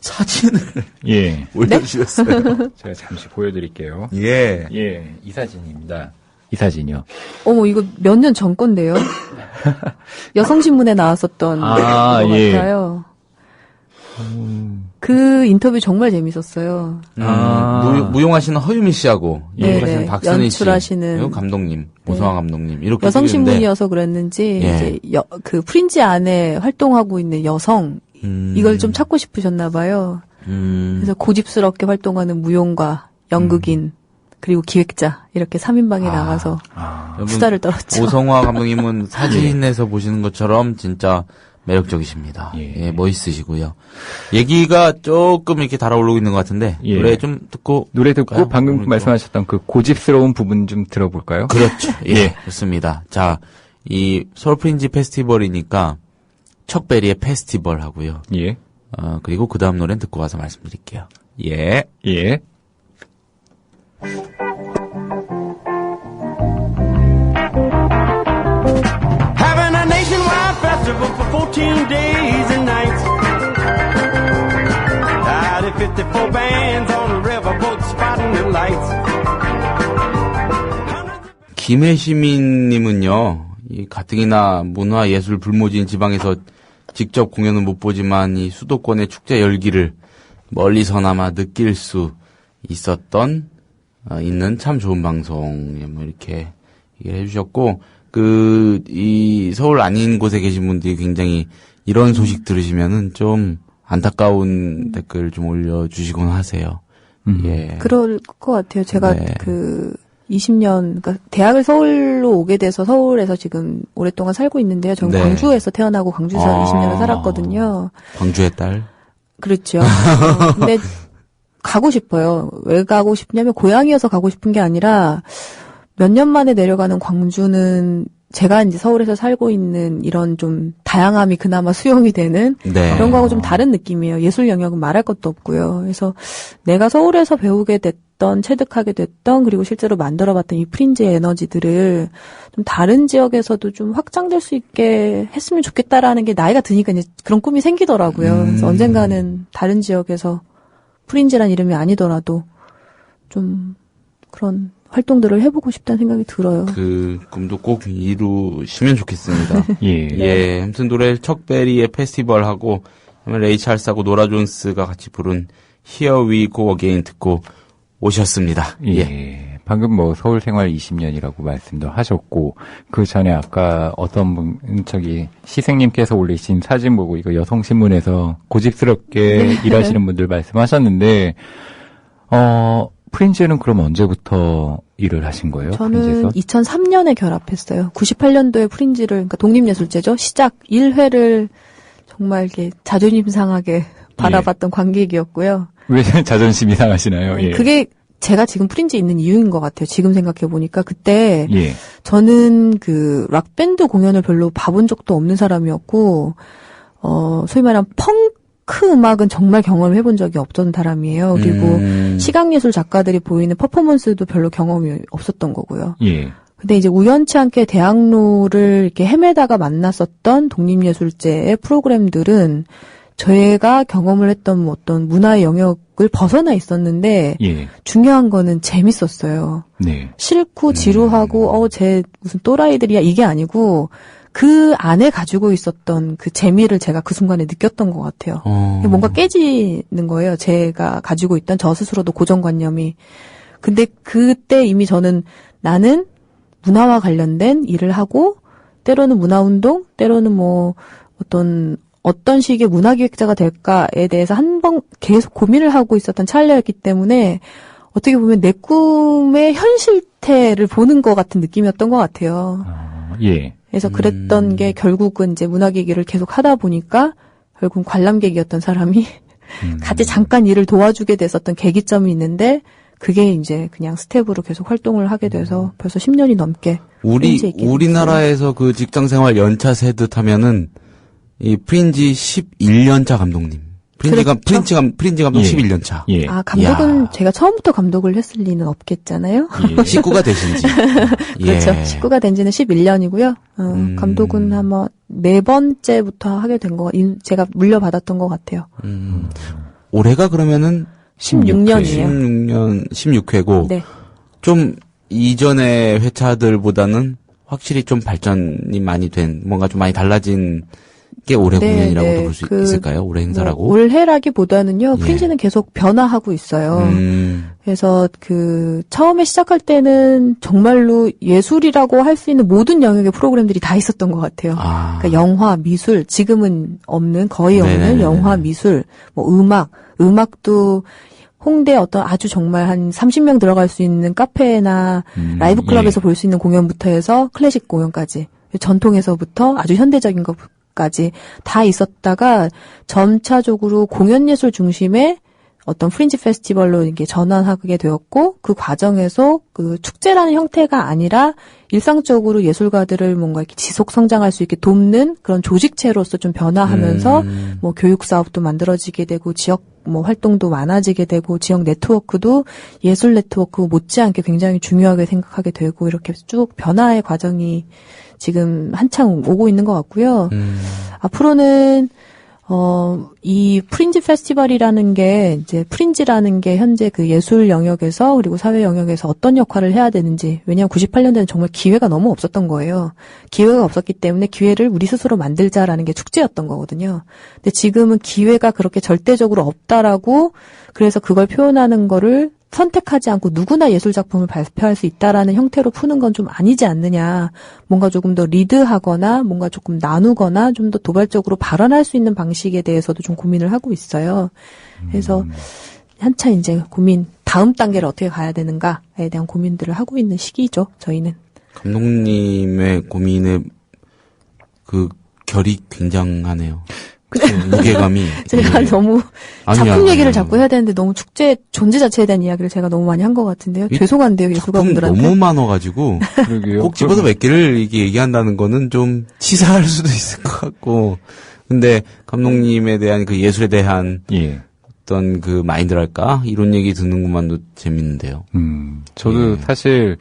[SPEAKER 1] 사진을
[SPEAKER 3] 예.
[SPEAKER 1] 올려주셨어요.
[SPEAKER 3] 제가 잠시 보여드릴게요.
[SPEAKER 1] 예.
[SPEAKER 3] 예, 이 사진입니다. 이 사진이요.
[SPEAKER 4] 어머 이거 몇 년 전 건데요. 여성신문에 나왔었던
[SPEAKER 3] 아,
[SPEAKER 4] 것
[SPEAKER 3] 예.
[SPEAKER 4] 같아요. 그 인터뷰 정말 재밌었어요.
[SPEAKER 1] 무용하시는 허유미 씨하고
[SPEAKER 4] 네네.
[SPEAKER 1] 연출하시는 박선희 씨,
[SPEAKER 4] 연출하시는.
[SPEAKER 1] 그리고 감독님, 오성화 감독님 이렇게
[SPEAKER 4] 여성신문이어서 그랬는지
[SPEAKER 1] 예.
[SPEAKER 4] 이제 그 프린지 안에 활동하고 있는 여성 이걸 좀 찾고 싶으셨나 봐요. 그래서 고집스럽게 활동하는 무용가, 연극인 그리고 기획자 이렇게 3인방이 나가서
[SPEAKER 1] 여러분,
[SPEAKER 4] 수다를 떨었죠.
[SPEAKER 1] 오성화 감독님은 사진에서 보시는 것처럼 진짜 매력적이십니다. 예, 멋있으시고요. 얘기가 조금 이렇게 달아오르고 있는 것 같은데
[SPEAKER 3] 예.
[SPEAKER 1] 노래 좀 듣고
[SPEAKER 3] 노래 듣고
[SPEAKER 1] 볼까요?
[SPEAKER 3] 방금
[SPEAKER 1] 오늘 또.
[SPEAKER 3] 말씀하셨던 그 고집스러운 부분 좀 들어볼까요?
[SPEAKER 1] 그렇죠. 예,
[SPEAKER 3] 예.
[SPEAKER 1] 좋습니다. 자, 이 서울프린지 페스티벌이니까 척베리의 페스티벌 하고요.
[SPEAKER 3] 예.
[SPEAKER 1] 그리고 그 다음 노래는 듣고 와서 말씀드릴게요. 예.
[SPEAKER 3] 예.
[SPEAKER 2] Having a nationwide festival for 14 days and nights. Out of 54 bands on the riverboat spotting the lights.
[SPEAKER 1] 김혜시민님은요, 이 가뜩이나 문화예술 불모지인 지방에서 직접 공연은 못 보지만 이 수도권의 축제 열기를 멀리서나마 느낄 수 있었던, 있는 참 좋은 방송, 뭐 이렇게 얘기를 해주셨고, 이 서울 아닌 곳에 계신 분들이 굉장히 이런 소식 들으시면은 좀 안타까운 댓글 좀 올려주시곤 하세요. 예.
[SPEAKER 4] 그럴 것 같아요. 제가
[SPEAKER 1] 네.
[SPEAKER 4] 20년, 그러니까 대학을 서울로 오게 돼서 서울에서 지금 오랫동안 살고 있는데요. 저는
[SPEAKER 1] 네.
[SPEAKER 4] 광주에서 태어나고 광주에서 20년을 살았거든요.
[SPEAKER 1] 광주의 딸?
[SPEAKER 4] 그렇죠. 근데 가고 싶어요. 왜 가고 싶냐면 고향이어서 가고 싶은 게 아니라 몇 년 만에 내려가는 광주는 제가 이제 서울에서 살고 있는 이런 좀 다양함이 그나마 수용이 되는
[SPEAKER 1] 네.
[SPEAKER 4] 그런 거하고 좀 다른 느낌이에요. 예술 영역은 말할 것도 없고요. 그래서 내가 서울에서 배우게 됐던, 체득하게 됐던, 그리고 실제로 만들어봤던 이 프린지의 에너지들을 좀 다른 지역에서도 좀 확장될 수 있게 했으면 좋겠다라는 게 나이가 드니까 이제 그런 꿈이 생기더라고요. 그래서 언젠가는 다른 지역에서 프린지란 이름이 아니더라도 좀 그런 활동들을 해보고 싶다는 생각이 들어요.
[SPEAKER 1] 그 꿈도 꼭 이루시면 좋겠습니다.
[SPEAKER 3] 예.
[SPEAKER 1] 예, 아무튼 노래 척베리의 페스티벌하고 레이 찰스하고 노라 존스가 같이 부른 Here We Go Again 듣고 오셨습니다.
[SPEAKER 3] 예.
[SPEAKER 1] 예.
[SPEAKER 3] 방금 뭐 서울 생활 20년이라고 말씀도 하셨고, 그 전에 아까 어떤 분, 시생님께서 올리신 사진 보고 이거 여성신문에서 고집스럽게 일하시는 분들 말씀하셨는데, 프린지는 그럼 언제부터 일을 하신 거예요?
[SPEAKER 4] 저는
[SPEAKER 3] 프린지에서?
[SPEAKER 4] 2003년에 결합했어요. 98년도에 프린지를, 그러니까 독립예술제죠. 시작 1회를 정말 이렇게 자존심 상하게 바라봤던 관객이었고요.
[SPEAKER 3] 왜 자존심이 상하시나요? 예.
[SPEAKER 4] 그게 제가 지금 프린지 있는 이유인 것 같아요. 지금 생각해보니까. 그때
[SPEAKER 3] 예.
[SPEAKER 4] 저는 락밴드 공연을 별로 봐본 적도 없는 사람이었고, 소위 말하는 펑크 음악은 정말 경험해본 적이 없던 사람이에요. 그리고 시각예술 작가들이 보이는 퍼포먼스도 별로 경험이 없었던 거고요.
[SPEAKER 3] 예.
[SPEAKER 4] 근데 이제 우연치 않게 대학로를 이렇게 헤매다가 만났었던 독립예술제의 프로그램들은 저희가 경험을 했던 어떤 문화의 영역을 벗어나 있었는데
[SPEAKER 3] 예.
[SPEAKER 4] 중요한 거는 재밌었어요.
[SPEAKER 3] 네.
[SPEAKER 4] 싫고 지루하고 쟤 무슨 또라이들이야 이게 아니고 그 안에 가지고 있었던 그 재미를 제가 그 순간에 느꼈던 것 같아요. 뭔가 깨지는 거예요. 제가 가지고 있던 저 스스로도 고정관념이. 근데 그때 이미 저는 나는 문화와 관련된 일을 하고 때로는 문화운동, 때로는 뭐 어떤 식의 문화기획자가 될까에 대해서 한 번 계속 고민을 하고 있었던 찰나였기 때문에 어떻게 보면 내 꿈의 현실태를 보는 것 같은 느낌이었던 것 같아요.
[SPEAKER 3] 예.
[SPEAKER 4] 그래서 그랬던 게 결국은 이제 문화기획을 계속 하다 보니까 결국 관람객이었던 사람이 같이 잠깐 일을 도와주게 됐었던 계기점이 있는데 그게 이제 그냥 스텝으로 계속 활동을 하게 돼서 벌써 10년이 넘게
[SPEAKER 1] 우리나라에서 그 직장생활 연차 세듯 하면은 이 프린지 11년차 감독님. 프린지 감독
[SPEAKER 3] 예.
[SPEAKER 1] 11년차.
[SPEAKER 3] 예.
[SPEAKER 4] 감독은
[SPEAKER 1] 이야.
[SPEAKER 4] 제가 처음부터 감독을 했을 리는 없겠잖아요.
[SPEAKER 3] 예.
[SPEAKER 1] 식구가 되신지.
[SPEAKER 4] 그렇죠.
[SPEAKER 1] 예.
[SPEAKER 4] 식구가 된 지는 11년이고요. 감독은 아마 4번째부터 하게 된 거, 제가 물려받았던 것 같아요.
[SPEAKER 1] 올해가 그러면은
[SPEAKER 4] 16년이에요.
[SPEAKER 1] 16회고.
[SPEAKER 4] 네.
[SPEAKER 1] 좀 이전의 회차들보다는 확실히 좀 발전이 많이 된, 뭔가 좀 많이 달라진 게 올해 공연이라고도 볼 수 있을까요? 올해 행사라고?
[SPEAKER 4] 올해라기보다는요, 프린지는 계속 변화하고 있어요. 그래서 처음에 시작할 때는 정말로 예술이라고 할 수 있는 모든 영역의 프로그램들이 다 있었던 것 같아요. 그러니까 영화, 미술, 지금은 없는, 거의 없는
[SPEAKER 1] 네네네.
[SPEAKER 4] 영화, 미술, 뭐 음악도 홍대 어떤 아주 정말 한 30명 들어갈 수 있는 카페나 라이브 클럽에서 볼 수 있는 공연부터 해서 클래식 공연까지, 전통에서부터 아주 현대적인 것까지 다 있었다가 점차적으로 공연예술 중심의 어떤 프린지 페스티벌로 이게 전환하게 되었고, 그 과정에서 그 축제라는 형태가 아니라 일상적으로 예술가들을 뭔가 이렇게 지속 성장할 수 있게 돕는 그런 조직체로서 좀 변화하면서 뭐 교육 사업도 만들어지게 되고, 지역 뭐 활동도 많아지게 되고, 지역 네트워크도 예술 네트워크 못지않게 굉장히 중요하게 생각하게 되고, 이렇게 쭉 변화의 과정이 지금 한창 오고 있는 것 같고요. 앞으로는 이 프린지 페스티벌이라는 게, 이제 프린지라는 게 현재 그 예술 영역에서 그리고 사회 영역에서 어떤 역할을 해야 되는지, 왜냐하면 98년대는 정말 기회가 너무 없었던 거예요. 기회가 없었기 때문에 기회를 우리 스스로 만들자라는 게 축제였던 거거든요. 근데 지금은 기회가 그렇게 절대적으로 없다라고, 그래서 그걸 표현하는 거를 선택하지 않고 누구나 예술 작품을 발표할 수 있다라는 형태로 푸는 건 좀 아니지 않느냐. 뭔가 조금 더 리드하거나 뭔가 조금 나누거나 좀 더 도발적으로 발언할 수 있는 방식에 대해서도 좀 고민을 하고 있어요. 그래서 한참 이제 고민 다음 단계를 어떻게 가야 되는가에 대한 고민들을 하고 있는 시기죠, 저희는.
[SPEAKER 5] 감독님의 고민의 그 결이 굉장하네요. 무게감이.
[SPEAKER 4] 제가 너무 작품 얘기를 자꾸 해야 되는데 너무 축제 존재 자체에 대한 이야기를 제가 너무 많이 한 것 같은데요. 죄송한데요, 예술가분들한테.
[SPEAKER 5] 너무 많아가지고 꼭 집어서 몇 개를 이게 얘기한다는 거는 좀 치사할 수도 있을 것 같고. 근데 감독님에 대한 그 예술에 대한 어떤 그 마인드랄까 이런 얘기 듣는 것만도 재밌는데요.
[SPEAKER 3] 저도 사실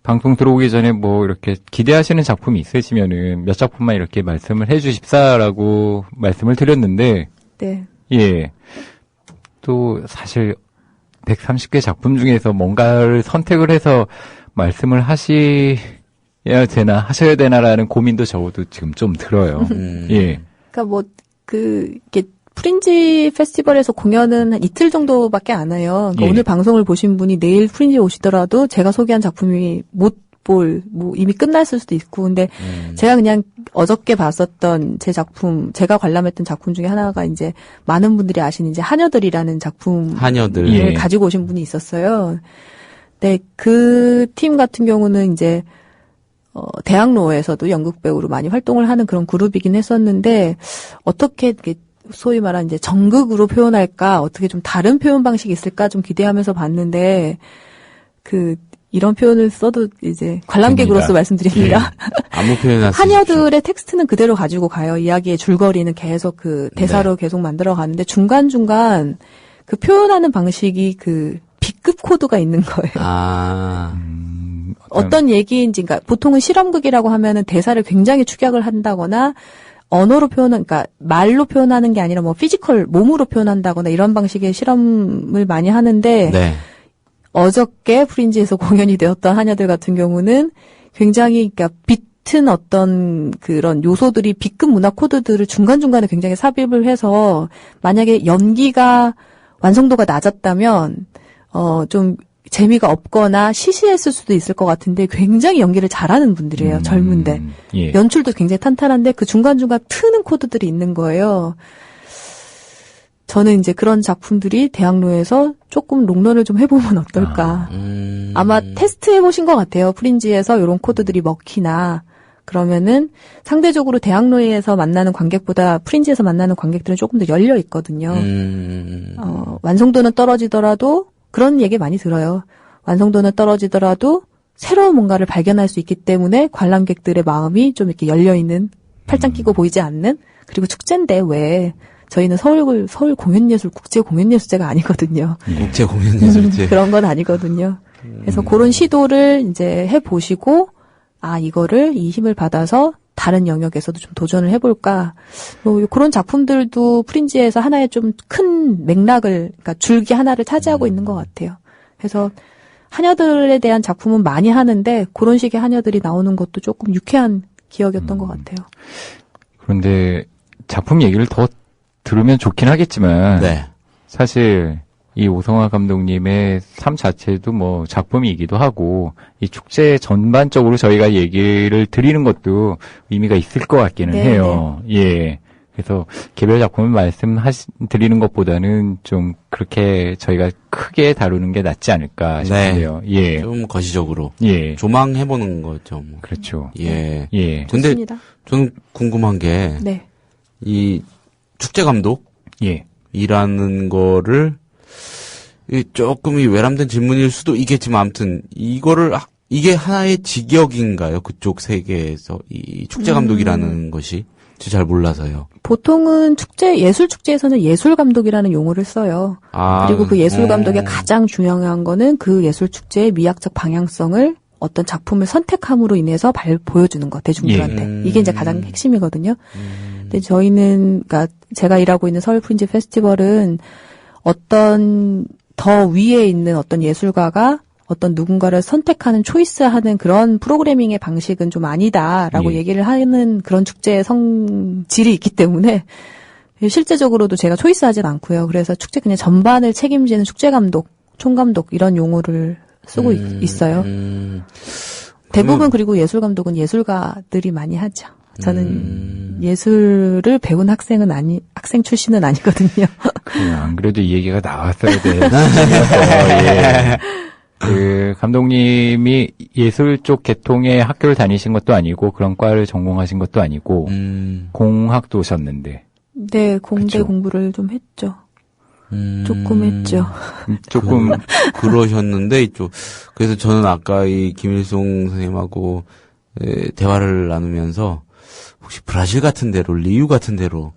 [SPEAKER 3] 방송 들어오기 전에 뭐 이렇게 기대하시는 작품이 있으시면은 몇 작품만 이렇게 말씀을 해주십사라고 말씀을 드렸는데,
[SPEAKER 4] 네.
[SPEAKER 3] 예. 또 사실 130개 작품 중에서 뭔가를 선택을 해서 말씀을 하셔야 되나라는 고민도 저도 지금 좀 들어요. 예.
[SPEAKER 4] 그러니까 뭐 이게 프린지 페스티벌에서 공연은 한 이틀 정도밖에 안 해요. 그러니까 오늘 방송을 보신 분이 내일 프린지 오시더라도 제가 소개한 작품이 뭐 이미 끝났을 수도 있고, 근데 제가 그냥 어저께 봤었던 제 작품, 제가 관람했던 작품 중에 하나가 이제 많은 분들이 아시는 이제 하녀들이라는 작품을 가지고 오신 분이 있었어요. 네, 그 팀 같은 경우는 이제 대학로에서도 연극 배우로 많이 활동을 하는 그런 그룹이긴 했었는데, 어떻게 소위 말하는 이제 정극으로 표현할까, 어떻게 좀 다른 표현 방식이 있을까 좀 기대하면서 봤는데, 이런 표현을 써도 이제 관람객으로서 말씀드립니다.
[SPEAKER 5] 아무 표현할 수
[SPEAKER 4] 하녀들의 텍스트는 그대로 가지고 가요. 이야기의 줄거리는 계속 대사로 계속 만들어 가는데 중간중간 그 표현하는 방식이 B급 코드가 있는 거예요. 어떤 얘기인지, 그러니까 보통은 실험극이라고 하면은 대사를 굉장히 축약을 한다거나 언어로 그러니까 말로 표현하는 게 아니라 뭐 피지컬, 몸으로 표현한다거나 이런 방식의 실험을 많이 하는데, 어저께 프린지에서 공연이 되었던 하녀들 같은 경우는 굉장히, 그러니까 비튼 어떤 그런 요소들이 B급 문화 코드들을 중간중간에 굉장히 삽입을 해서, 만약에 연기가 완성도가 낮았다면, 좀 재미가 없거나 시시했을 수도 있을 것 같은데 굉장히 연기를 잘하는 분들이에요. 젊은데. 연출도 굉장히 탄탄한데 그 중간중간 트는 코드들이 있는 거예요. 저는 이제 그런 작품들이 대학로에서 조금 롱런을 좀 해보면 어떨까. 아마 테스트 해보신 것 같아요. 프린지에서 이런 코드들이 먹히나. 그러면은 상대적으로 대학로에서 만나는 관객보다 프린지에서 만나는 관객들은 조금 더 열려 있거든요. 완성도는 떨어지더라도 그런 얘기 많이 들어요. 완성도는 떨어지더라도 새로운 뭔가를 발견할 수 있기 때문에 관람객들의 마음이 좀 이렇게 열려있는, 팔짱 끼고 보이지 않는, 그리고 축제인데 왜 저희는 서울 공연예술 국제 공연예술제가 아니거든요.
[SPEAKER 5] 국제 공연예술제
[SPEAKER 4] 그런 건 아니거든요. 그래서 그런 시도를 이제 해보시고, 이거를 이 힘을 받아서 다른 영역에서도 좀 도전을 해볼까. 뭐 그런 작품들도 프린지에서 하나의 좀 큰 맥락을, 그러니까 줄기 하나를 차지하고 있는 것 같아요. 그래서 하녀들에 대한 작품은 많이 하는데 그런 식의 하녀들이 나오는 것도 조금 유쾌한 기억이었던 것 같아요.
[SPEAKER 3] 그런데 작품 얘기를 더 들으면 좋긴 하겠지만 사실 이 오성화 감독님의 삶 자체도 뭐 작품이기도 하고 이 축제 전반적으로 저희가 얘기를 드리는 것도 의미가 있을 것 같기는 해요. 예. 그래서 개별 작품을 드리는 것보다는 좀 그렇게 저희가 크게 다루는 게 낫지 않을까 싶은데요. 예.
[SPEAKER 5] 좀 거시적으로. 조망해보는 거죠. 뭐.
[SPEAKER 3] 그렇죠.
[SPEAKER 5] 예.
[SPEAKER 4] 근데
[SPEAKER 5] 저는 궁금한 게 이 축제 감독 이라는 거를 조금 외람된 질문일 수도 있겠지만 아무튼 이게 하나의 직역인가요? 그쪽 세계에서 이 축제 감독이라는 것이 잘 몰라서요.
[SPEAKER 4] 보통은 예술 축제에서는 예술 감독이라는 용어를 써요. 그리고 그 예술 감독의 가장 중요한 거는 그 예술 축제의 미학적 방향성을 어떤 작품을 선택함으로 인해서 보여주는 거, 대중들한테. 이게 이제 가장 핵심이거든요. 근데 저희는, 그러니까 제가 일하고 있는 서울 프린지 페스티벌은 어떤 더 위에 있는 어떤 예술가가 어떤 누군가를 선택하는, 초이스하는 그런 프로그래밍의 방식은 좀 아니다라고 얘기를 하는 그런 축제의 성질이 있기 때문에 실제적으로도 제가 초이스하진 않고요. 그래서 축제 그냥 전반을 책임지는 축제 감독, 총감독 이런 용어를 쓰고 있어요. 대부분 그리고 예술 감독은 예술가들이 많이 하죠. 저는 예술을 배운 학생 출신은 아니거든요.
[SPEAKER 3] 안 그래도 이 얘기가 나왔어야 돼. 예. 그 감독님이 예술 쪽 계통의 학교를 다니신 것도 아니고 그런 과를 전공하신 것도 아니고 공학도 오셨는데.
[SPEAKER 4] 네, 공대 그쵸? 공부를 좀 했죠. 조금 했죠.
[SPEAKER 3] 조금
[SPEAKER 5] 그러셨는데 그래서 저는 아까 이 김일송 선생님하고 대화를 나누면서 혹시 브라질 같은 데로 리우 같은 데로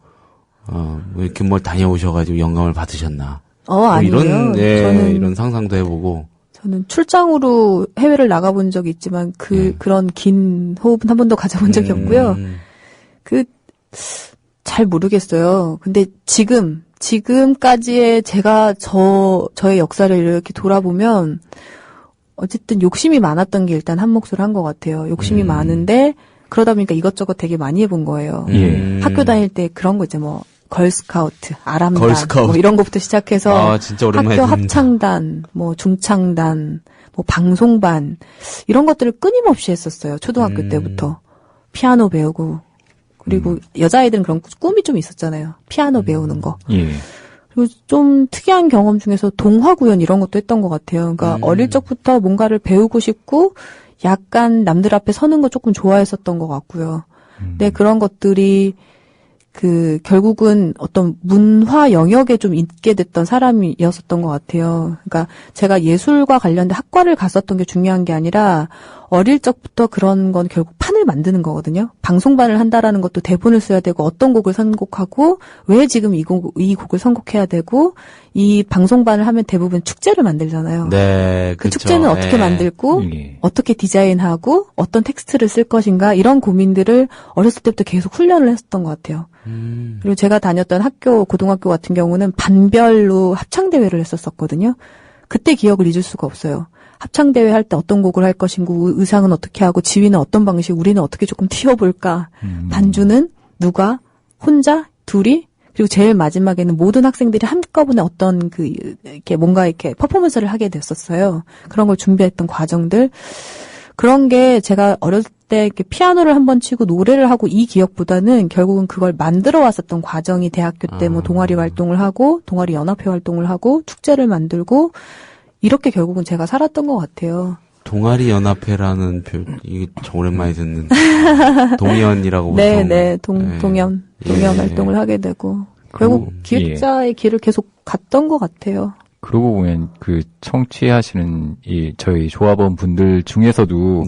[SPEAKER 5] 뭐 이렇게 뭘 다녀오셔가지고 영감을 받으셨나?
[SPEAKER 4] 아니요.
[SPEAKER 5] 저는 이런 상상도 해보고.
[SPEAKER 4] 저는 출장으로 해외를 나가본 적이 있지만 그런 긴 호흡은 한 번도 가져본 적이 없고요. 잘 모르겠어요. 근데 지금까지의 제가 저의 역사를 이렇게 돌아보면 어쨌든 욕심이 많았던 게 일단 한 몫을 한 것 같아요. 욕심이 많은데 그러다 보니까 이것저것 되게 많이 해본 거예요. 학교 다닐 때 그런 거 있죠. 뭐 걸스카우트, 아람단 뭐 이런 것부터 시작해서
[SPEAKER 5] 진짜 오랜만에
[SPEAKER 4] 학교 합창단, 뭐 중창단, 뭐 방송반 이런 것들을 끊임없이 했었어요. 초등학교 때부터 피아노 배우고 그리고 여자아이들은 그런 꿈이 좀 있었잖아요. 피아노 배우는 거. 그리고 좀 특이한 경험 중에서 동화 구연 이런 것도 했던 것 같아요. 그러니까 어릴 적부터 뭔가를 배우고 싶고 약간 남들 앞에 서는 거 조금 좋아했었던 것 같고요. 근데 그런 것들이 결국은 어떤 문화 영역에 좀 있게 됐던 사람이었었던 것 같아요. 그러니까 제가 예술과 관련된 학과를 갔었던 게 중요한 게 아니라 어릴 적부터 그런 건 결국 판을 만드는 거거든요. 방송반을 한다라는 것도 대본을 써야 되고 어떤 곡을 선곡하고 왜 지금 이 곡을 선곡해야 되고 이 방송반을 하면 대부분 축제를 만들잖아요.
[SPEAKER 5] 네,
[SPEAKER 4] 그 축제는 어떻게 만들고 어떻게 디자인하고 어떤 텍스트를 쓸 것인가 이런 고민들을 어렸을 때부터 계속 훈련을 했었던 것 같아요. 그리고 제가 다녔던 고등학교 같은 경우는 반별로 합창대회를 했었거든요. 그때 기억을 잊을 수가 없어요. 합창대회 할 때 어떤 곡을 할 것인고 의상은 어떻게 하고 지휘는 어떤 방식 우리는 어떻게 조금 튀어볼까 반주는 누가 혼자 둘이 그리고 제일 마지막에는 모든 학생들이 한꺼번에 어떤 이렇게 뭔가 이렇게 퍼포먼스를 하게 됐었어요. 그런 걸 준비했던 과정들 그런 게 제가 어렸을 때 이렇게 피아노를 한번 치고 노래를 하고 이 기억보다는 결국은 그걸 만들어 왔었던 과정이 대학교 때 뭐 동아리 활동을 하고 동아리 연합회 활동을 하고 축제를 만들고 이렇게 결국은 제가 살았던 것 같아요.
[SPEAKER 5] 동아리 연합회라는 이게 좀 오랜만에 듣는 동연이라고
[SPEAKER 4] 네, 동연 활동을 하게 되고 결국 기획자의 길을 계속 갔던 것 같아요.
[SPEAKER 3] 그러고 보면 청취하시는 저희 조합원 분들 중에서도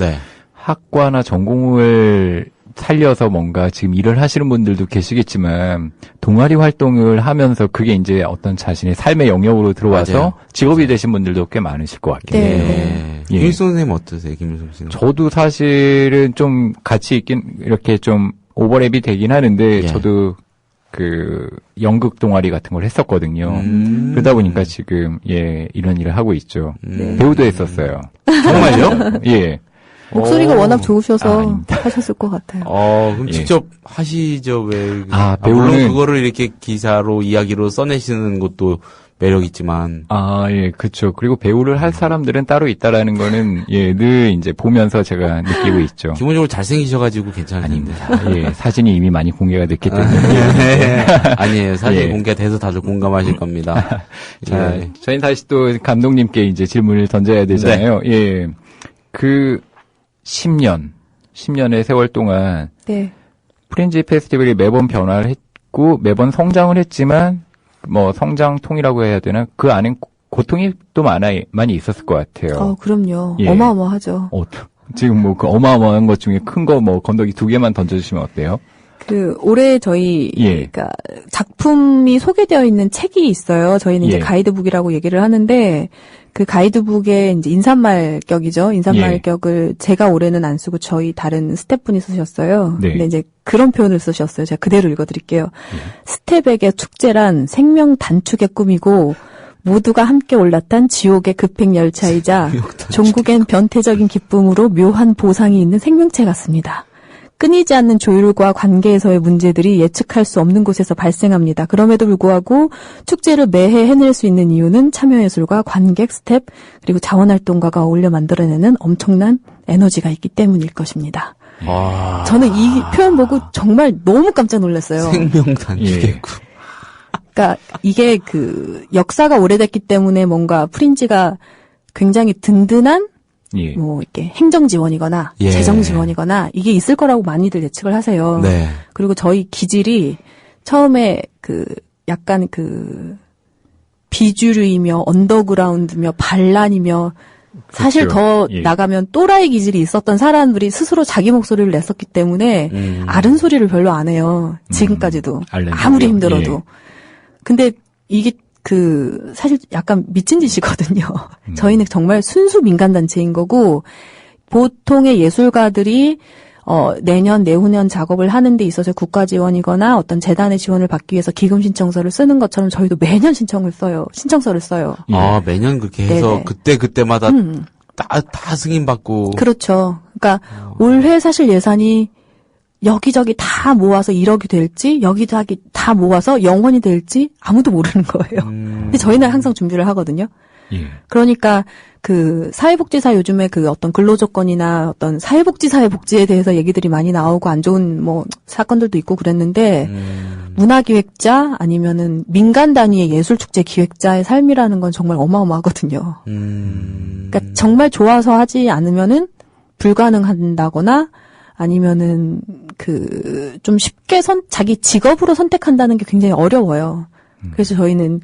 [SPEAKER 3] 학과나 전공을 살려서 뭔가 지금 일을 하시는 분들도 계시겠지만 동아리 활동을 하면서 그게 이제 어떤 자신의 삶의 영역으로 들어와서 직업이 되신 분들도 꽤 많으실 것 같긴 해요.
[SPEAKER 5] 김일성 선생님 어떠세요? 김일성 씨는?
[SPEAKER 3] 저도 사실은 좀 같이 있긴 이렇게 좀 오버랩이 되긴 하는데 저도 연극 동아리 같은 걸 했었거든요. 그러다 보니까 지금 이런 일을 하고 있죠. 배우도 했었어요.
[SPEAKER 5] 정말요?
[SPEAKER 3] 예.
[SPEAKER 4] 목소리가 워낙 좋으셔서 하셨을 것 같아요.
[SPEAKER 5] 그럼 직접 하시죠, 왜.
[SPEAKER 3] 배우는.
[SPEAKER 5] 물론 그거를 이렇게 기사로, 이야기로 써내시는 것도 매력있지만.
[SPEAKER 3] 그쵸. 그리고 배우를 할 사람들은 따로 있다라는 거는, 늘 이제 보면서 제가 느끼고 있죠.
[SPEAKER 5] 기본적으로 잘생기셔가지고 괜찮은데.
[SPEAKER 3] 아닙니다. 사진이 이미 많이 공개가 됐기 때문에.
[SPEAKER 5] 아니에요. 사진 공개돼서 다들 공감하실 겁니다.
[SPEAKER 3] 자, 저희는 다시 또 감독님께 이제 질문을 던져야 되잖아요. 10년의 세월 동안 프린지 페스티벌이 매번 변화를 했고 매번 성장을 했지만 뭐 성장통이라고 해야 되나? 그 안엔 고통이 또 많이 있었을 것 같아요.
[SPEAKER 4] 그럼요. 어마어마하죠.
[SPEAKER 3] 지금 뭐 그 어마어마한 것 중에 큰 거 뭐 건더기 2개만 던져주시면 어때요?
[SPEAKER 4] 올해 저희, 그러니까 작품이 소개되어 있는 책이 있어요. 저희는 이제 가이드북이라고 얘기를 하는데, 그 가이드북에 이제 인사말격이죠. 인사말격을 제가 올해는 안 쓰고 저희 다른 스태프분이 쓰셨어요. 근데 이제 그런 표현을 쓰셨어요. 제가 그대로 읽어드릴게요. 스텝에게 축제란 생명 단축의 꿈이고, 모두가 함께 올랐던 지옥의 급행 열차이자, 종국엔 변태적인 기쁨으로 묘한 보상이 있는 생명체 같습니다. 끊이지 않는 조율과 관계에서의 문제들이 예측할 수 없는 곳에서 발생합니다. 그럼에도 불구하고 축제를 매해 해낼 수 있는 이유는 참여예술과 관객, 스텝, 그리고 자원활동가가 어울려 만들어내는 엄청난 에너지가 있기 때문일 것입니다. 저는 이 표현 보고 정말 너무 깜짝 놀랐어요.
[SPEAKER 5] 생명단축이고.
[SPEAKER 4] 그러니까 이게 그 역사가 오래됐기 때문에 뭔가 프린지가 굉장히 든든한 뭐 이렇게 행정 지원이거나 재정 지원이거나 이게 있을 거라고 많이들 예측을 하세요.
[SPEAKER 5] 네.
[SPEAKER 4] 그리고 저희 기질이 처음에 그 약간 그 비주류이며 언더그라운드며 반란이며 사실 더 나가면 또라이 기질이 있었던 사람들이 스스로 자기 목소리를 냈었기 때문에 앓은 소리를 별로 안 해요. 지금까지도. 아무리 힘들어도. 근데 이게 그 사실 약간 미친 짓이거든요. 저희는 정말 순수 민간단체인 거고 보통의 예술가들이 내년 내후년 작업을 하는 데 있어서 국가 지원이거나 어떤 재단의 지원을 받기 위해서 기금 신청서를 쓰는 것처럼 저희도 매년 신청서를 써요.
[SPEAKER 5] 아, 매년 그렇게 해서
[SPEAKER 4] 네네.
[SPEAKER 5] 그때마다 다 승인받고.
[SPEAKER 4] 그렇죠. 그러니까 올해 사실 예산이 여기저기 다 모아서 1억이 될지 여기저기 다 모아서 영원이 될지 아무도 모르는 거예요. 근데 저희는 항상 준비를 하거든요. 그러니까 그 사회복지사 요즘에 그 어떤 근로조건이나 어떤 사회복지사의 복지에 대해서 얘기들이 많이 나오고 안 좋은 뭐 사건들도 있고 그랬는데 문화기획자 아니면은 민간 단위의 예술축제 기획자의 삶이라는 건 정말 어마어마하거든요. 그러니까 정말 좋아서 하지 않으면은 불가능한다거나 아니면은 그 좀 쉽게 자기 직업으로 선택한다는 게 굉장히 어려워요. 그래서 저희는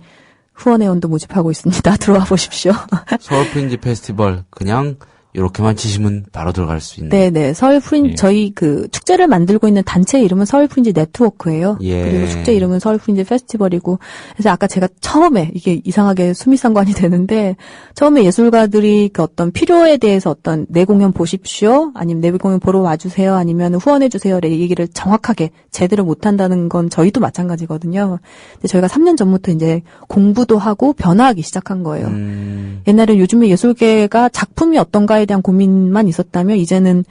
[SPEAKER 4] 후원회원도 모집하고 있습니다. 들어와 보십시오.
[SPEAKER 5] 서울 프린지 페스티벌 그냥 이렇게만 치시면 바로 들어갈 수 있는.
[SPEAKER 4] 네네. 서울 프린지 저희 그 축제를 만들고 있는 단체 이름은 서울 프린지 네트워크예요. 그리고 축제 이름은 서울 프린지 페스티벌이고. 그래서 아까 제가 처음에 이게 이상하게 수미상관이 되는데 처음에 예술가들이 그 어떤 필요에 대해서 어떤 내 공연 보십시오. 아니면 내 공연 보러 와주세요. 아니면 후원해 주세요. 이 얘기를 정확하게 제대로 못한다는 건 저희도 마찬가지거든요. 근데 저희가 3년 전부터 이제 공부도 하고 변화하기 시작한 거예요. 옛날에 요즘에 예술계가 작품이 어떤가에 대한 고민만 있었다면 이제는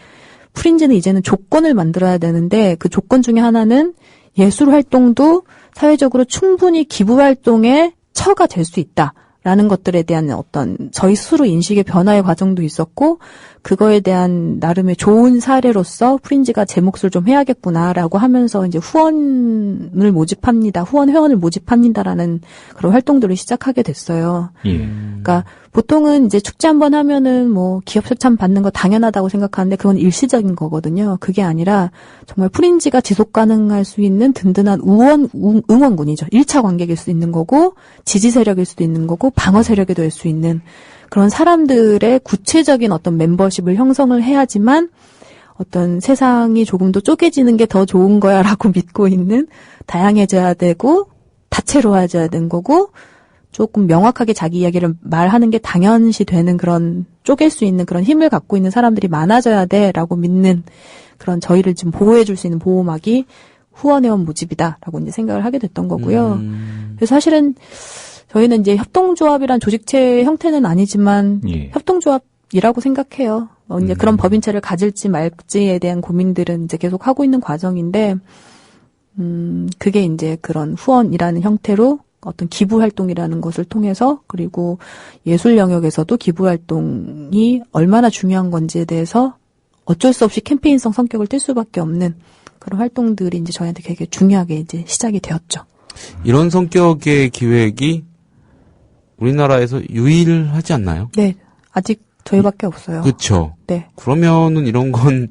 [SPEAKER 4] 프린지는 이제는 조건을 만들어야 되는데 그 조건 중에 하나는 예술 활동도 사회적으로 충분히 기부 활동의 처가 될 수 있다라는 것들에 대한 어떤 저희 스스로 인식의 변화의 과정도 있었고 그거에 대한 나름의 좋은 사례로서 프린지가 제 몫을 좀 해야겠구나라고 하면서 이제 후원을 모집합니다. 후원 회원을 모집합니다라는 그런 활동들을 시작하게 됐어요. 그러니까 보통은 이제 축제 한번 하면은 뭐 기업 협찬 받는 거 당연하다고 생각하는데 그건 일시적인 거거든요. 그게 아니라 정말 프린지가 지속 가능할 수 있는 든든한 응원군이죠. 1차 관객일 수 있는 거고 지지 세력일 수도 있는 거고 방어 세력이 될 수 있는 그런 사람들의 구체적인 어떤 멤버십을 형성을 해야지만 어떤 세상이 조금 더 쪼개지는 게 더 좋은 거야라고 믿고 있는 다양해져야 되고 다채로워져야 되는 거고 조금 명확하게 자기 이야기를 말하는 게 당연시 되는 그런 쪼갤 수 있는 그런 힘을 갖고 있는 사람들이 많아져야 돼라고 믿는 그런 저희를 좀 보호해 줄 수 있는 보호막이 후원회원 모집이다라고 이제 생각을 하게 됐던 거고요. 그래서 사실은 저희는 이제 협동조합이란 조직체 형태는 아니지만 협동조합이라고 생각해요. 이제 그런 법인체를 가질지 말지에 대한 고민들은 이제 계속 하고 있는 과정인데, 그게 이제 그런 후원이라는 형태로 어떤 기부 활동이라는 것을 통해서 그리고 예술 영역에서도 기부 활동이 얼마나 중요한 건지에 대해서 어쩔 수 없이 캠페인성 성격을 띨 수밖에 없는 그런 활동들이 이제 저희한테 되게 중요하게 이제 시작이 되었죠.
[SPEAKER 5] 이런 성격의 기획이 우리나라에서 유일하지 않나요?
[SPEAKER 4] 네, 아직 저희밖에 없어요.
[SPEAKER 5] 그렇죠.
[SPEAKER 4] 네.
[SPEAKER 5] 그러면은 이런 건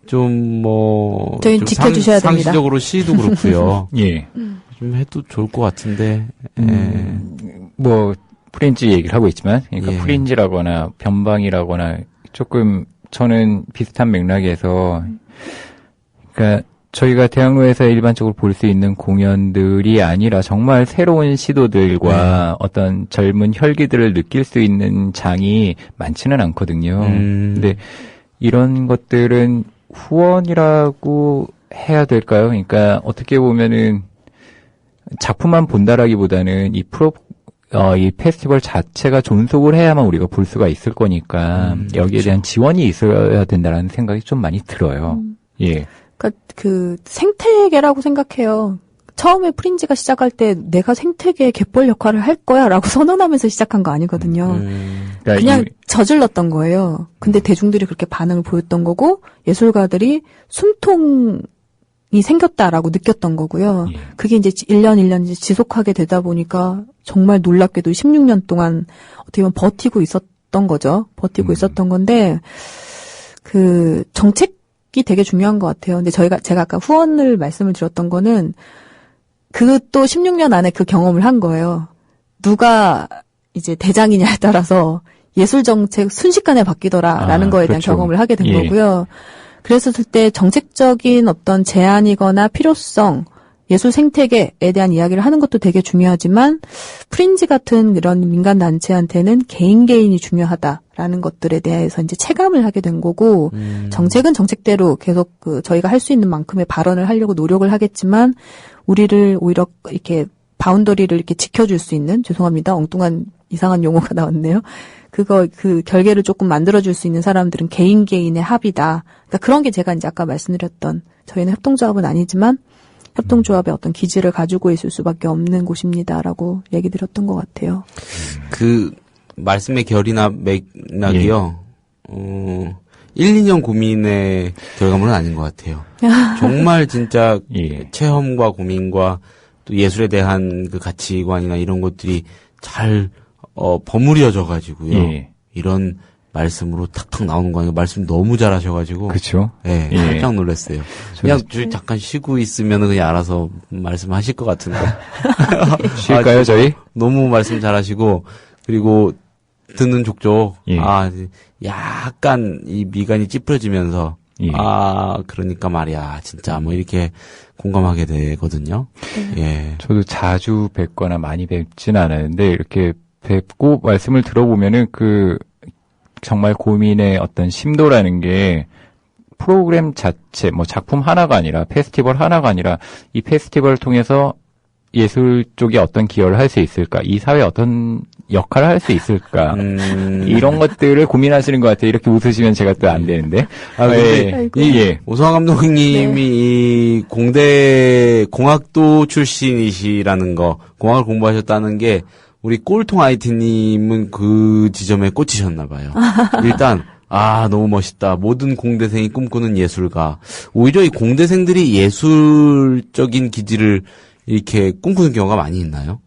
[SPEAKER 5] 좀 뭐
[SPEAKER 4] 저희 지켜주셔야 됩니다.
[SPEAKER 5] 상시적으로 시도 그렇고요. 좀 해도 좋을 것 같은데.
[SPEAKER 3] 뭐 프린지 얘기를 하고 있지만, 그러니까 프린지라거나 변방이라거나 조금 저는 비슷한 맥락에서, 그러니까. 저희가 대학로에서 일반적으로 볼 수 있는 공연들이 아니라 정말 새로운 시도들과 어떤 젊은 혈기들을 느낄 수 있는 장이 많지는 않거든요. 근데 이런 것들은 후원이라고 해야 될까요? 그러니까 어떻게 보면은 작품만 본다라기보다는 이 페스티벌 자체가 존속을 해야만 우리가 볼 수가 있을 거니까 여기에 대한 지원이 있어야 된다라는 생각이 좀 많이 들어요.
[SPEAKER 4] 그러니까 그 생태계라고 생각해요. 처음에 프린지가 시작할 때 내가 생태계의 갯벌 역할을 할 거야라고 선언하면서 시작한 거 아니거든요. 그냥 저질렀던 거예요. 근데 대중들이 그렇게 반응을 보였던 거고 예술가들이 숨통이 생겼다라고 느꼈던 거고요. 그게 이제 1년 이제 지속하게 되다 보니까 정말 놀랍게도 16년 동안 어떻게 보면 버티고 있었던 거죠. 버티고 있었던 건데 그 정책이 되게 중요한 것 같아요. 근데 제가 아까 후원을 말씀을 드렸던 거는 그것도 16년 안에 그 경험을 한 거예요. 누가 이제 대장이냐에 따라서 예술 정책 순식간에 바뀌더라라는 거에 대한 경험을 하게 된 거고요. 그랬을 때 정책적인 어떤 제안이거나 필요성, 예술 생태계에 대한 이야기를 하는 것도 되게 중요하지만 프린지 같은 이런 민간 단체한테는 개인이 중요하다라는 것들에 대해서 이제 체감을 하게 된 거고 정책은 정책대로 계속 저희가 할 수 있는 만큼의 발언을 하려고 노력을 하겠지만 우리를 오히려 이렇게 바운더리를 이렇게 지켜줄 수 있는 죄송합니다. 엉뚱한 이상한 용어가 나왔네요. 그 결계를 조금 만들어줄 수 있는 사람들은 개인의 합이다. 그러니까 그런 게 제가 이제 아까 말씀드렸던 저희는 협동조합은 아니지만 협동조합의 어떤 기질을 가지고 있을 수밖에 없는 곳입니다라고 얘기 드렸던 것 같아요.
[SPEAKER 5] 그 말씀의 결이나 맥락이요. 1, 2년 고민의 결과물은 아닌 것 같아요. 정말 진짜 체험과 고민과 또 예술에 대한 그 가치관이나 이런 것들이 잘 버무려져 가지고요. 이런 말씀으로 탁탁 나오는 거 아니에요. 말씀 너무 잘하셔가지고.
[SPEAKER 3] 그렇죠.
[SPEAKER 5] 네, 깜짝 놀랐어요. 그냥 잠깐 쉬고 있으면은 그냥 알아서 말씀하실 것 같은데.
[SPEAKER 3] 쉴까요, 저희?
[SPEAKER 5] 너무 말씀 잘하시고 그리고 듣는 족족 약간 이 미간이 찌푸려지면서 그러니까 말이야 진짜 뭐 이렇게 공감하게 되거든요.
[SPEAKER 3] 저도 자주 뵙거나 많이 뵙진 않았는데 이렇게 뵙고 말씀을 들어보면은 정말 고민의 어떤 심도라는 게 프로그램 자체, 뭐 작품 하나가 아니라 페스티벌 하나가 아니라 이 페스티벌을 통해서 예술 쪽에 어떤 기여를 할 수 있을까? 이 사회에 어떤 역할을 할 수 있을까? 이런 것들을 고민하시는 것 같아요. 이렇게 웃으시면 제가 또 안 되는데.
[SPEAKER 5] 오성환 감독님이 공대 공학도 출신이시라는 거, 공학을 공부하셨다는 게 우리 꼴통 IT님은 그 지점에 꽂히셨나 봐요. 일단 너무 멋있다. 모든 공대생이 꿈꾸는 예술가. 오히려 이 공대생들이 예술적인 기질을 이렇게 꿈꾸는 경우가 많이 있나요?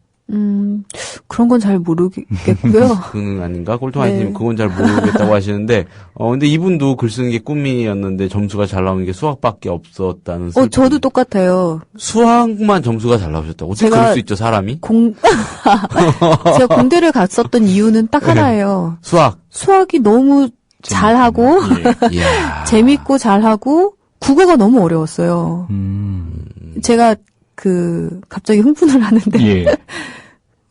[SPEAKER 4] 그런 건 잘 모르겠고요.
[SPEAKER 5] 그건 아닌가? 꼴통 아이님 그건 잘 모르겠다고 하시는데, 근데 이분도 글 쓰는 게 꿈이었는데 점수가 잘 나오는 게 수학밖에 없었다는.
[SPEAKER 4] 저도 똑같아요.
[SPEAKER 5] 수학만 점수가 잘 나오셨다고? 어떻게 그럴 수 있죠, 사람이?
[SPEAKER 4] 제가 공대를 갔었던 이유는 딱 하나예요. 수학이 너무 잘하고, 재밌고 잘하고, 국어가 너무 어려웠어요. 제가 갑자기 흥분을 하는데.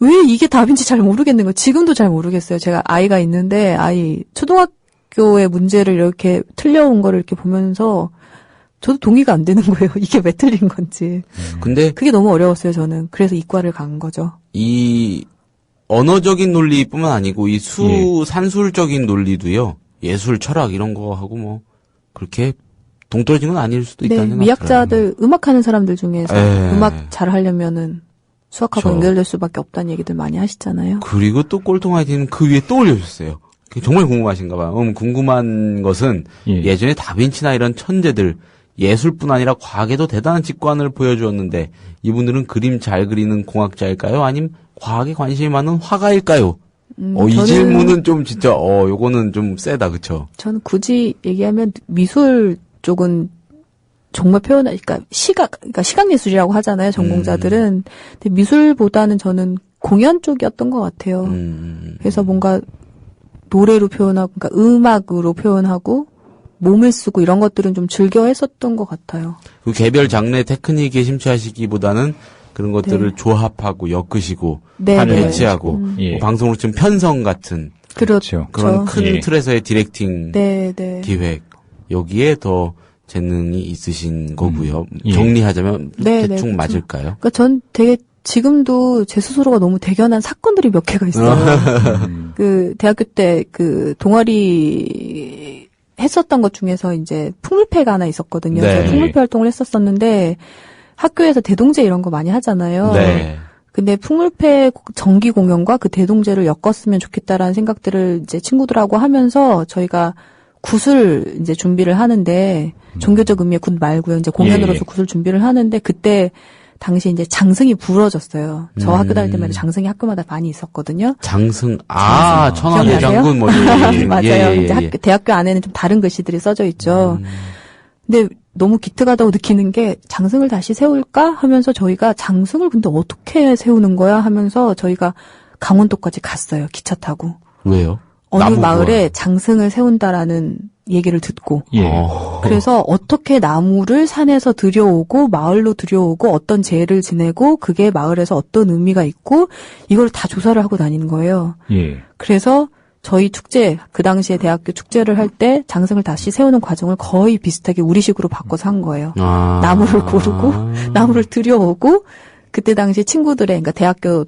[SPEAKER 4] 왜 이게 답인지 잘 모르겠는 거예요. 지금도 잘 모르겠어요. 제가 아이가 있는데, 초등학교의 문제를 이렇게 틀려온 거를 이렇게 보면서, 저도 동의가 안 되는 거예요. 이게 왜 틀린 건지.
[SPEAKER 5] 근데.
[SPEAKER 4] 그게 너무 어려웠어요, 저는. 그래서 이과를 간 거죠.
[SPEAKER 5] 이, 언어적인 논리뿐만 아니고, 이 산술적인 논리도요, 예술, 철학, 이런 거 하고 뭐, 그렇게, 동떨어진 건 아닐 수도 있다는 생각이
[SPEAKER 4] 미학자들, 음악하는 사람들 중에서 음악 잘 하려면은 수학하고 연결될 수밖에 없다는 얘기들 많이 하시잖아요.
[SPEAKER 5] 그리고 또 꼴통 아이디는 그 위에 또 올려주셨어요. 정말 궁금하신가 봐요. 궁금한 것은 예전에 다빈치나 이런 천재들, 예술뿐 아니라 과학에도 대단한 직관을 보여주었는데 이분들은 그림 잘 그리는 공학자일까요? 아니면 과학에 관심이 많은 화가일까요? 이 질문은 좀 진짜, 요거는 좀 세다, 그쵸?
[SPEAKER 4] 저는 굳이 얘기하면 미술 쪽은 정말 그러니까 시각예술이라고 하잖아요, 전공자들은. 근데 미술보다는 저는 공연 쪽이었던 것 같아요. 그래서 뭔가 노래로 표현하고, 그러니까 음악으로 표현하고, 몸을 쓰고 이런 것들은 좀 즐겨 했었던 것 같아요.
[SPEAKER 5] 그 개별 장르 테크닉에 심취하시기보다는 그런 것들을 조합하고 엮으시고, 배치하고, 뭐 방송으로 치면 편성 같은.
[SPEAKER 4] 그렇죠.
[SPEAKER 5] 그런 큰 틀에서의 디렉팅 기획. 여기에 더 재능이 있으신 거고요. 정리하자면 대충 맞을까요?
[SPEAKER 4] 그러니까 전 되게 지금도 제 스스로가 너무 대견한 사건들이 몇 개가 있어요. 대학교 때 동아리 했었던 것 중에서 이제 풍물패가 하나 있었거든요. 제가 풍물패 활동을 했었었는데 학교에서 대동제 이런 거 많이 하잖아요.
[SPEAKER 1] 네.
[SPEAKER 4] 근데 풍물패 정기 공연과 그 대동제를 엮었으면 좋겠다라는 생각들을 이제 친구들하고 하면서 저희가 굿을 이제 준비를 하는데 종교적 의미의 굿 말고요. 이제 공연으로서 굿을 준비를 하는데 그때 당시 이제 장승이 부러졌어요. 저 학교 다닐 때마다 장승이 학교마다 많이 있었거든요.
[SPEAKER 1] 장승.
[SPEAKER 4] 천하대장군
[SPEAKER 1] 뭐
[SPEAKER 4] 맞아요. 이제 대학교 안에는 좀 다른 글씨들이 써져 있죠. 근데 너무 기특하다고 느끼는 게 장승을 다시 세울까 하면서 저희가 장승을 근데 어떻게 세우는 거야 하면서 저희가 강원도까지 갔어요. 기차 타고.
[SPEAKER 1] 왜요?
[SPEAKER 4] 어느 마을에 장승을 세운다라는 얘기를 듣고. 그래서 어떻게 나무를 산에서 들여오고 마을로 들여오고 어떤 제를 지내고 그게 마을에서 어떤 의미가 있고 이걸 다 조사를 하고 다니는 거예요. 그래서 저희 축제, 그 당시에 대학교 축제를 할 때 장승을 다시 세우는 과정을 거의 비슷하게 우리식으로 바꿔서 한 거예요. 나무를 고르고 나무를 들여오고 그때 당시 친구들의, 그러니까 대학교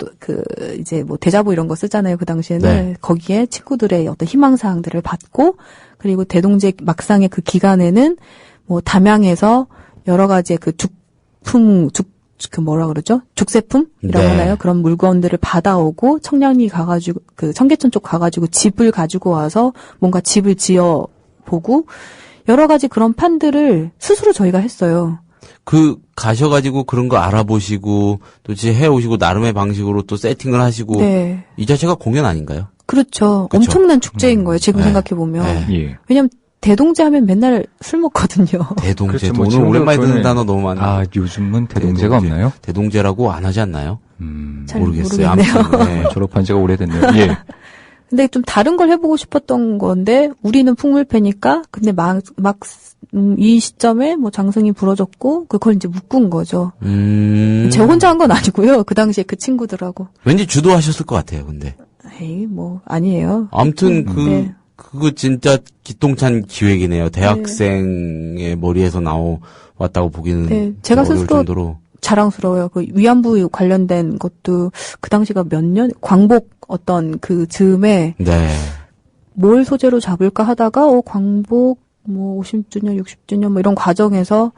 [SPEAKER 4] 이제 뭐 대자보 이런 거 쓰잖아요. 그 당시에는. 네. 거기에 친구들의 어떤 희망사항들을 받고, 그리고 대동제 막상의 그 기간에는 뭐 담양에서 여러 가지의 그 죽세품이라고 하나요? 그런 물건들을 받아오고 청량리 가가지고, 그 청계천 쪽 가가지고 집을 가지고 와서 뭔가 집을 지어보고, 여러 가지 그런 판들을 스스로 저희가 했어요.
[SPEAKER 5] 가셔가지고 그런 거 알아보시고, 또 해오시고, 나름의 방식으로 또 세팅을 하시고,
[SPEAKER 4] 네.
[SPEAKER 5] 이 자체가 공연 아닌가요?
[SPEAKER 4] 그렇죠. 엄청난 축제인 거예요. 지금 생각해보면. 왜냐면, 대동제 하면 맨날 술 먹거든요.
[SPEAKER 5] 대동제. 그렇죠. 오늘 오랜만에 듣는 단어 너무 많아요.
[SPEAKER 3] 요즘은 대동제가 없나요?
[SPEAKER 5] 대동제라고 안 하지 않나요?
[SPEAKER 4] 잘
[SPEAKER 5] 모르겠어요.
[SPEAKER 4] 모르겠네요.
[SPEAKER 3] 졸업한 지가 오래됐네요.
[SPEAKER 4] 근데 좀 다른 걸 해보고 싶었던 건데, 우리는 풍물패니까, 근데 이 시점에 뭐 장승이 부러졌고, 그걸 이제 묶은 거죠. 제가 혼자 한 건 아니고요. 그 당시에 그 친구들하고.
[SPEAKER 5] 왠지 주도하셨을 것 같아요, 근데.
[SPEAKER 4] 에이, 뭐, 아니에요.
[SPEAKER 5] 아무튼 그거 진짜 기똥찬 기획이네요. 대학생의 머리에서 왔다고 보기는.
[SPEAKER 4] 제가
[SPEAKER 5] 어려울
[SPEAKER 4] 스스로
[SPEAKER 5] 정도로.
[SPEAKER 4] 자랑스러워요. 그 위안부 관련된 것도 그 당시가 몇 년? 광복 어떤 그 즈음에. 뭘 소재로 잡을까 하다가, 광복, 뭐 50주년, 60주년 뭐 이런 과정에서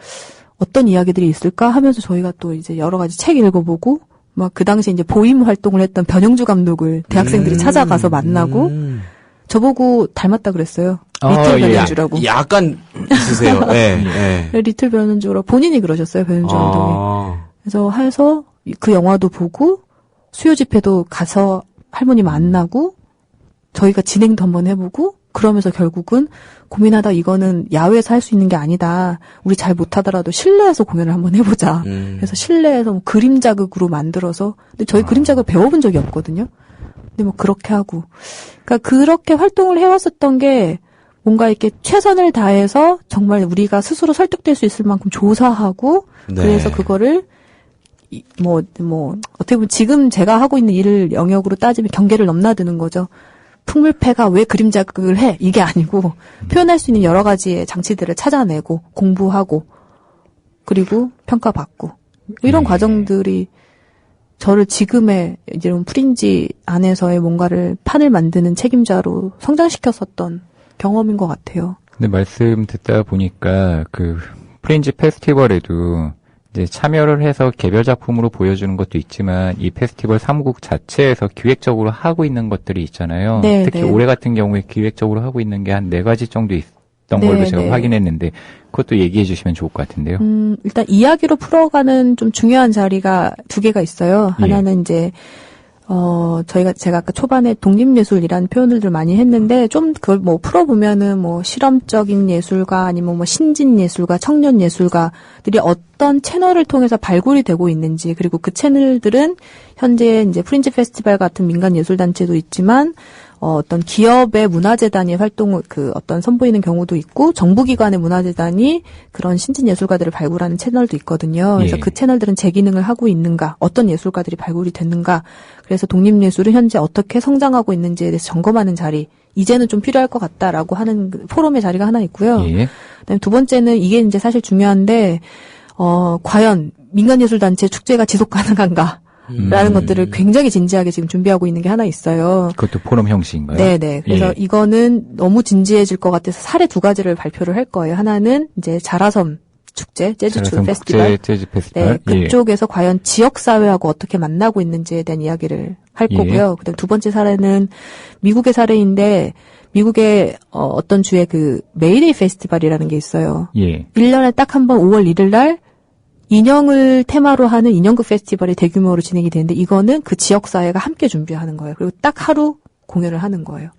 [SPEAKER 4] 어떤 이야기들이 있을까 하면서 저희가 또 이제 여러 가지 책 읽어보고, 막 그 당시에 이제 보임 활동을 했던 변영주 감독을 대학생들이 찾아가서 만나고, 저보고 닮았다 그랬어요. 리틀 변현주라고.
[SPEAKER 5] 약간 있으세요.
[SPEAKER 4] 리틀 변현주라고 본인이 그러셨어요. 변현주 감독이. 그래서 해서 그 영화도 보고 수요 집회도 가서 할머니 만나고 저희가 진행도 한번 해보고 그러면서 결국은 고민하다 이거는 야외에서 할 수 있는 게 아니다. 우리 잘 못하더라도 실내에서 공연을 한번 해보자. 그래서 실내에서 뭐 그림 자극으로 만들어서 근데 저희 그림 자극을 배워본 적이 없거든요. 근데 뭐 그렇게 하고 그러니까 그렇게 활동을 해왔었던 게 뭔가 이렇게 최선을 다해서 정말 우리가 스스로 설득될 수 있을 만큼 조사하고 그래서 그거를 어떻게 보면 지금 제가 하고 있는 일을 영역으로 따지면 경계를 넘나드는 거죠. 풍물패가 왜 그림 자극을 해? 이게 아니고 표현할 수 있는 여러 가지의 장치들을 찾아내고 공부하고 그리고 평가받고 이런 과정들이 저를 지금의 이런 프린지 안에서의 뭔가를 판을 만드는 책임자로 성장시켰었던 경험인 것 같아요.
[SPEAKER 3] 근데 말씀 듣다 보니까 그 프린지 페스티벌에도 이제 참여를 해서 개별 작품으로 보여주는 것도 있지만 이 페스티벌 사무국 자체에서 기획적으로 하고 있는 것들이 있잖아요. 특히 올해 같은 경우에 기획적으로 하고 있는 게 한 4가지 정도 있던 걸로 제가 확인했는데 그것도 얘기해 주시면 좋을 것 같은데요.
[SPEAKER 4] 일단 이야기로 풀어가는 좀 중요한 자리가 2개가 있어요. 하나는 이제 제가 아까 초반에 독립예술이라는 표현들을 많이 했는데, 좀 그걸 뭐 풀어보면은 뭐 실험적인 예술가, 아니면 뭐 신진예술가, 청년예술가들이 어떤 채널을 통해서 발굴이 되고 있는지, 그리고 그 채널들은 현재 이제 프린지 페스티벌 같은 민간예술단체도 있지만, 어떤 기업의 문화재단이 활동을 어떤 선보이는 경우도 있고 정부기관의 문화재단이 그런 신진예술가들을 발굴하는 채널도 있거든요. 그래서 그 채널들은 제 기능을 하고 있는가, 어떤 예술가들이 발굴이 됐는가, 그래서 독립예술은 현재 어떻게 성장하고 있는지에 대해서 점검하는 자리, 이제는 좀 필요할 것 같다라고 하는 포럼의 자리가 하나 있고요. 그다음에 2번째는 이게 이제 사실 중요한데 과연 민간예술단체 축제가 지속 가능한가? 라는 것들을 굉장히 진지하게 지금 준비하고 있는 게 하나 있어요.
[SPEAKER 3] 그것도 포럼 형식인가요?
[SPEAKER 4] 네네. 그래서 이거는 너무 진지해질 것 같아서 사례 2가지를 발표를 할 거예요. 하나는 이제 자라섬 축제, 재즈
[SPEAKER 3] 자라섬
[SPEAKER 4] 페스티벌.
[SPEAKER 3] 국제 재즈 페스티벌.
[SPEAKER 4] 네, 그쪽에서 과연 지역사회하고 어떻게 만나고 있는지에 대한 이야기를 할 거고요. 그다음 두 번째 사례는 미국의 사례인데, 미국의 어떤 주에 그 메이데이 페스티벌이라는 게 있어요. 1년에 딱 한 번 5월 1일 날 인형을 테마로 하는 인형극 페스티벌이 대규모로 진행이 되는데, 이거는 그 지역사회가 함께 준비하는 거예요. 그리고 딱 하루 공연을 하는 거예요.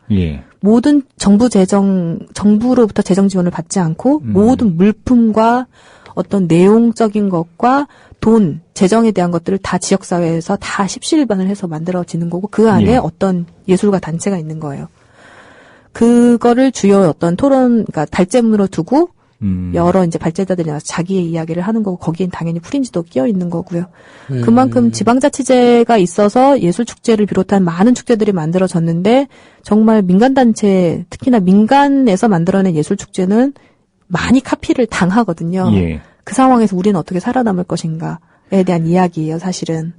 [SPEAKER 4] 모든 정부로부터 재정 지원을 받지 않고 모든 물품과 어떤 내용적인 것과 돈, 재정에 대한 것들을 다 지역사회에서 다 십시일반을 해서 만들어지는 거고, 그 안에 어떤 예술가 단체가 있는 거예요. 그거를 주요 어떤 토론, 그러니까 발제문으로 두고 여러 이제 발제자들이 나와서 자기의 이야기를 하는 거고, 거기엔 당연히 프린지도 끼어 있는 거고요. 그만큼 지방자치제가 있어서 예술축제를 비롯한 많은 축제들이 만들어졌는데, 정말 민간단체, 특히나 민간에서 만들어낸 예술축제는 많이 카피를 당하거든요. 그 상황에서 우리는 어떻게 살아남을 것인가에 대한 이야기예요, 사실은.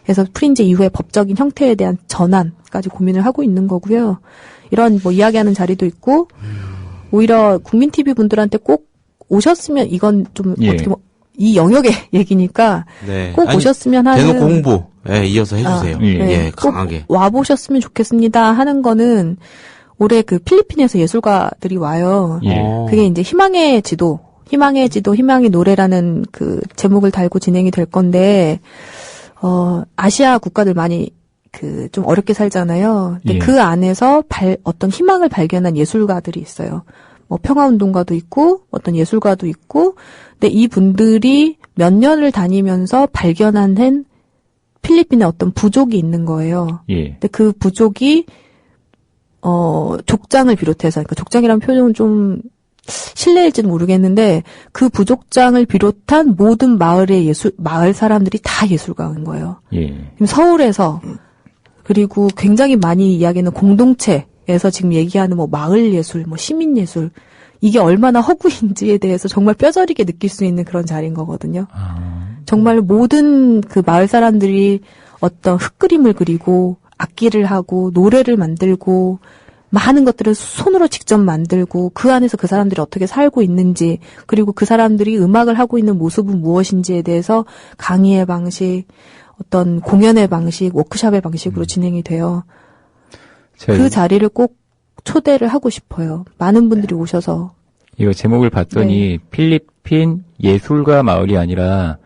[SPEAKER 4] 그래서 프린지 이후에 법적인 형태에 대한 전환까지 고민을 하고 있는 거고요. 이런 뭐 이야기하는 자리도 있고, 오히려 국민 TV 분들한테 꼭 오셨으면, 이건 좀 어떻게 뭐 이 영역의 얘기니까 꼭 오셨으면 하는,
[SPEAKER 5] 대놓고 홍보 이어서 해주세요. 강하게
[SPEAKER 4] 와 보셨으면 좋겠습니다 하는 거는, 올해 그 필리핀에서 예술가들이 와요. 그게 이제 희망의 지도, 희망의 노래라는 그 제목을 달고 진행이 될 건데, 아시아 국가들 많이 그 좀 어렵게 살잖아요. 근데 그 안에서 어떤 희망을 발견한 예술가들이 있어요. 뭐 평화운동가도 있고 어떤 예술가도 있고, 근데 이 분들이 몇 년을 다니면서 발견한 필리핀의 어떤 부족이 있는 거예요. 근데 그 부족이 족장을 비롯해서, 그러니까 족장이라는 표현은 좀 실례일지는 모르겠는데, 그 부족장을 비롯한 모든 마을 사람들이 다 예술가인 거예요. 서울에서, 그리고 굉장히 많이 이야기하는 공동체에서 지금 얘기하는 뭐 마을 예술, 뭐 시민 예술, 이게 얼마나 허구인지에 대해서 정말 뼈저리게 느낄 수 있는 그런 자리인 거거든요. 정말 모든 그 마을 사람들이 어떤 흙그림을 그리고 악기를 하고 노래를 만들고 많은 것들을 손으로 직접 만들고, 그 안에서 그 사람들이 어떻게 살고 있는지, 그리고 그 사람들이 음악을 하고 있는 모습은 무엇인지에 대해서 강의의 방식, 어떤 공연의 방식, 워크숍의 방식으로 진행이 돼요. 그 자리를 꼭 초대를 하고 싶어요. 많은 분들이 오셔서.
[SPEAKER 3] 이거 제목을 봤더니 필리핀 예술가 마을이 아니라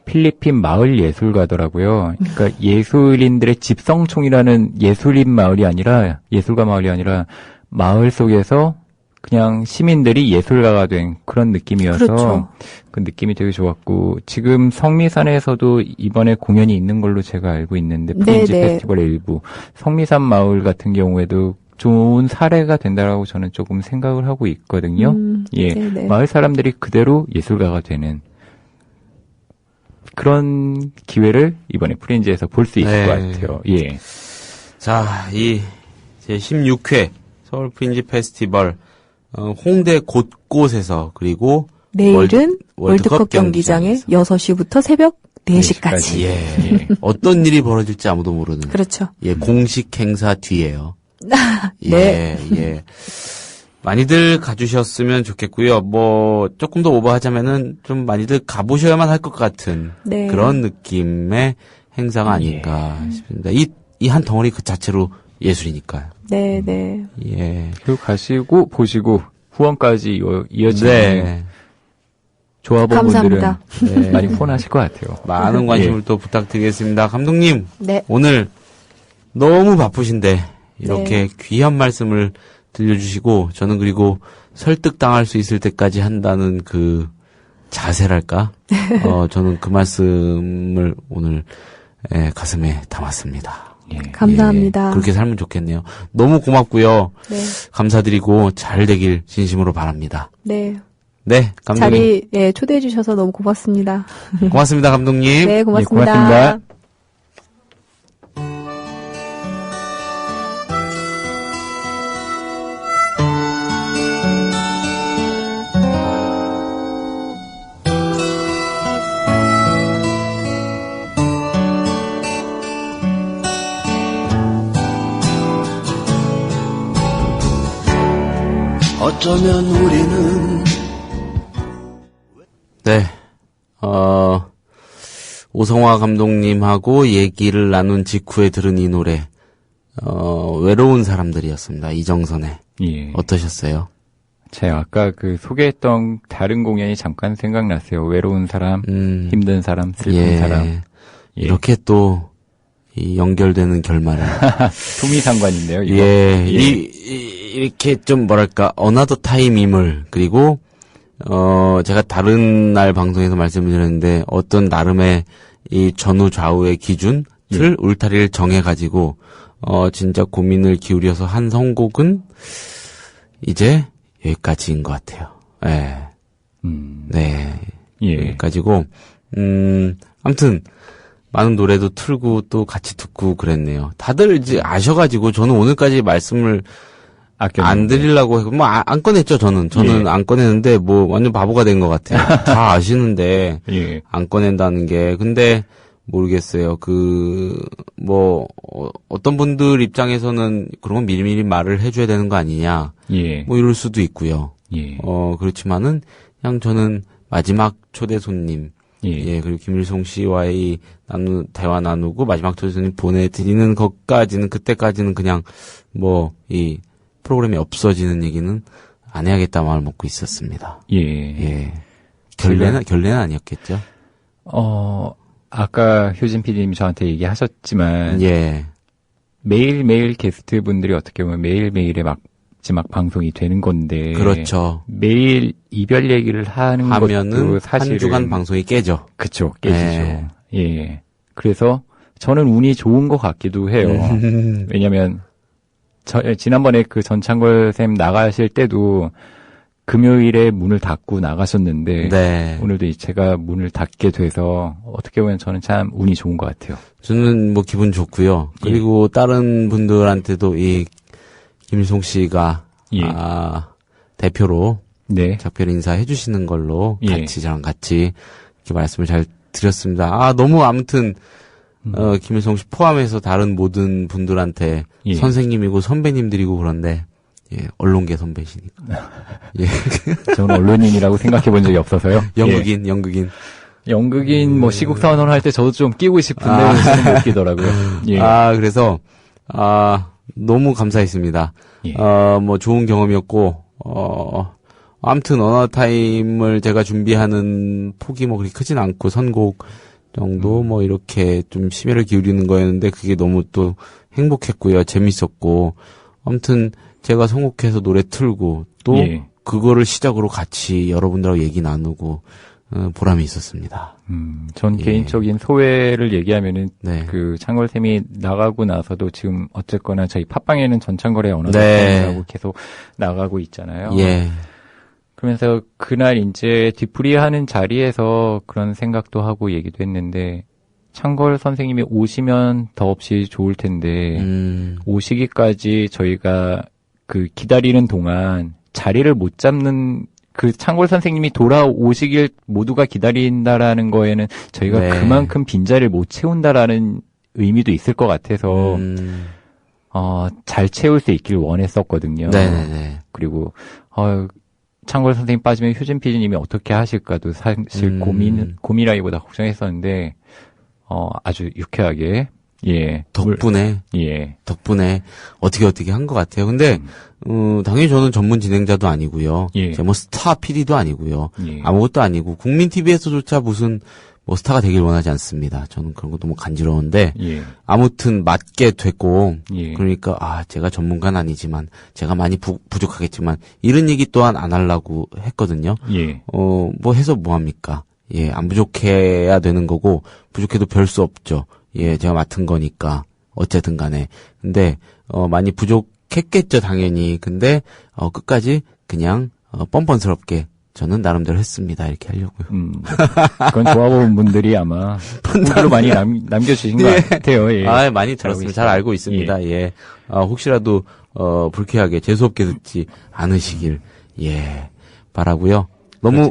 [SPEAKER 3] 필리핀 마을 예술가더라고요. 그러니까 예술인들의 집성총이라는 예술인 마을이 아니라, 예술가 마을이 아니라 마을 속에서 그냥 시민들이 예술가가 된 그런 느낌이어서 그 느낌이 되게 좋았고, 지금 성미산에서도 이번에 공연이 있는 걸로 제가 알고 있는데, 프린지 페스티벌의 일부, 성미산 마을 같은 경우에도 좋은 사례가 된다라고 저는 조금 생각을 하고 있거든요. 마을 사람들이 그대로 예술가가 되는 그런 기회를 이번에 프린지에서 볼 수 있을 것 같아요.
[SPEAKER 5] 자, 이 제16회 서울 프린지 페스티벌, 홍대 곳곳에서, 그리고
[SPEAKER 4] 내일은 월드컵 경기장에 6시부터 새벽 4시까지.
[SPEAKER 5] 어떤 일이 벌어질지 아무도 모르는.
[SPEAKER 4] 그렇죠.
[SPEAKER 5] 공식 행사 뒤에요. 많이들 가주셨으면 좋겠고요. 뭐 조금 더 오버하자면은 좀 많이들 가보셔야만 할 것 같은 그런 느낌의 행사가 아닌가 싶습니다. 이 한 덩어리 그 자체로 예술이니까요.
[SPEAKER 3] 그리고 가시고 보시고 후원까지 이어지는 조합원 분들은 많이 후원하실 것 같아요.
[SPEAKER 5] 많은 관심을 또 부탁드리겠습니다. 감독님, 오늘 너무 바쁘신데 이렇게 귀한 말씀을 들려주시고, 저는 그리고 설득당할 수 있을 때까지 한다는 그 자세랄까? 저는 그 말씀을 오늘 가슴에 담았습니다.
[SPEAKER 4] 감사합니다.
[SPEAKER 5] 그렇게 살면 좋겠네요. 너무 고맙고요. 감사드리고 잘 되길 진심으로 바랍니다. 감독님.
[SPEAKER 4] 자리 초대해 주셔서 너무 고맙습니다.
[SPEAKER 5] 고맙습니다, 감독님.
[SPEAKER 4] 고맙습니다.
[SPEAKER 3] 고맙습니다.
[SPEAKER 2] 어쩌면 우리는
[SPEAKER 5] 오성화 감독님하고 얘기를 나눈 직후에 들은 이 노래, 외로운 사람들이었습니다. 이정선의. 예. 어떠셨어요?
[SPEAKER 3] 제가 아까 소개했던 다른 공연이 잠깐 생각났어요. 외로운 사람, 힘든 사람, 슬픈 사람. 예.
[SPEAKER 5] 이렇게 또, 연결되는 결말을.
[SPEAKER 3] 투미상관인데요, 이거.
[SPEAKER 5] 예. 이렇게 좀 어나더 타임임을, 그리고, 제가 다른 날 방송에서 말씀을 드렸는데, 어떤 나름의 이 전후 좌우의 기준, 울타리를 정해가지고, 진짜 고민을 기울여서 한 선곡은, 이제, 여기까지인 것 같아요. 예. 네. 예. 여기까지고, 아무튼, 많은 노래도 틀고 또 같이 듣고 그랬네요. 다들 이제 아셔가지고 저는 오늘까지 말씀을 안 드리려고 했고, 안 꺼냈죠, 저는. 저는 안 꺼냈는데, 완전 바보가 된 것 같아요. 다 아시는데, 안 꺼낸다는 게. 근데, 모르겠어요. 어떤 분들 입장에서는 그런 건 미리미리 말을 해줘야 되는 거 아니냐. 이럴 수도 있고요. 그렇지만은, 그냥 저는 마지막 초대 손님, 그리고 김일송 씨와의 대화 나누고 마지막 초대 손님 보내드리는 것까지는, 그때까지는 그냥, 프로그램이 없어지는 얘기는 안 해야겠다 마음을 먹고 있었습니다. 결례는 아니었겠죠?
[SPEAKER 3] 아까 효진 PD님이 저한테 얘기하셨지만, 매일매일 게스트분들이 어떻게 보면 매일매일의 마지막 방송이 되는 건데.
[SPEAKER 5] 그렇죠.
[SPEAKER 3] 매일 이별 얘기를 하면은 것도 사실은
[SPEAKER 5] 한 주간 방송이 깨져.
[SPEAKER 3] 그쵸, 깨지죠. 예. 그래서 저는 운이 좋은 것 같기도 해요. 왜냐면, 지난번에 전창걸 쌤 나가실 때도 금요일에 문을 닫고 나가셨는데, 오늘도 제가 문을 닫게 돼서 어떻게 보면 저는 참 운이 좋은 것 같아요.
[SPEAKER 5] 저는 기분 좋고요. 그리고 다른 분들한테도 김일송 씨가 대표로 작별 인사 해주시는 걸로 저랑 같이 이렇게 말씀을 잘 드렸습니다. 너무 아무튼 김일송 씨 포함해서 다른 모든 분들한테 선생님이고 선배님들이고 그런데 언론계 선배시니까.
[SPEAKER 3] 저는 언론인이라고 생각해 본 적이 없어서요.
[SPEAKER 5] 연극인
[SPEAKER 3] 시국선언 할 때 저도 좀 끼고 싶은데 저는 못 끼더라고요.
[SPEAKER 5] 그래서 너무 감사했습니다. 좋은 경험이었고 아무튼 어나타임을 제가 준비하는 폭이 그렇게 크진 않고 선곡 정도 이렇게 좀 심혈을 기울이는 거였는데 그게 너무 또 행복했고요. 재밌었고 아무튼 제가 선곡해서 노래 틀고 또 그거를 시작으로 같이 여러분들하고 얘기 나누고 보람이 있었습니다.
[SPEAKER 3] 전 개인적인 소회를 얘기하면은 창걸쌤이 나가고 나서도 지금 어쨌거나 저희 팟빵에는 전창걸의 언어라고 계속 나가고 있잖아요. 그러면서 그날 이제 뒤풀이하는 자리에서 그런 생각도 하고 얘기도 했는데 창걸 선생님이 오시면 더없이 좋을 텐데 오시기까지 저희가 기다리는 동안 자리를 못 잡는 창걸 선생님이 돌아오시길 모두가 기다린다라는 거에는 저희가 그만큼 빈자리를 못 채운다라는 의미도 있을 것 같아서 잘 채울 수 있길 원했었거든요. 그리고 창걸 선생님 빠지면 효진 PD님이 어떻게 하실까도 사실 고민이라기보다 걱정했었는데 아주 유쾌하게
[SPEAKER 5] 덕분에 어떻게 한 것 같아요. 근데 당연히 저는 전문 진행자도 아니고요. 제가 스타 PD도 아니고요. 아무것도 아니고 국민 TV에서조차 무슨 스타가 되길 원하지 않습니다. 저는 그런 거 너무 간지러운데 아무튼 맡게 됐고 그러니까 제가 전문가는 아니지만 제가 많이 부족하겠지만 이런 얘기 또한 안 하려고 했거든요. 해서 뭐 합니까? 안 부족해야 되는 거고 부족해도 별 수 없죠. 제가 맡은 거니까 어쨌든 간에. 근데 많이 부족했겠죠, 당연히. 근데 끝까지 그냥 뻔뻔스럽게 저는 나름대로 했습니다. 이렇게 하려고요.
[SPEAKER 3] 그건 좋아보는 분들이 아마 후기로 많이 남겨주신 것 같아요.
[SPEAKER 5] 많이 들었습니다. 잘 알고 있습니다. 혹시라도 불쾌하게 재수없게 듣지 않으시길 바라고요. 너무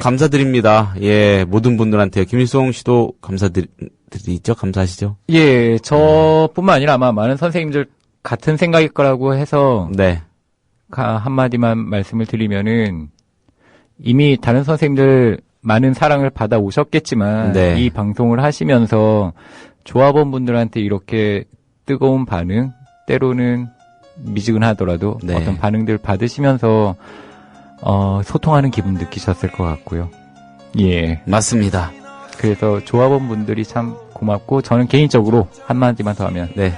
[SPEAKER 5] 감사드립니다. 모든 분들한테. 김일송 씨도 감사드리죠? 감사하시죠?
[SPEAKER 3] 저뿐만 아니라 아마 많은 선생님들 같은 생각일 거라고 해서 한마디만 말씀을 드리면은 이미 다른 선생님들 많은 사랑을 받아 오셨겠지만
[SPEAKER 5] 네.
[SPEAKER 3] 이 방송을 하시면서 조합원분들한테 이렇게 뜨거운 반응, 때로는 미지근하더라도
[SPEAKER 5] 네.
[SPEAKER 3] 어떤 반응들 받으시면서 소통하는 기분 느끼셨을 것 같고요. 예.
[SPEAKER 5] 맞습니다.
[SPEAKER 3] 그래서 조합원분들이 참 고맙고 저는 개인적으로 한마디만 더 하면
[SPEAKER 5] 네.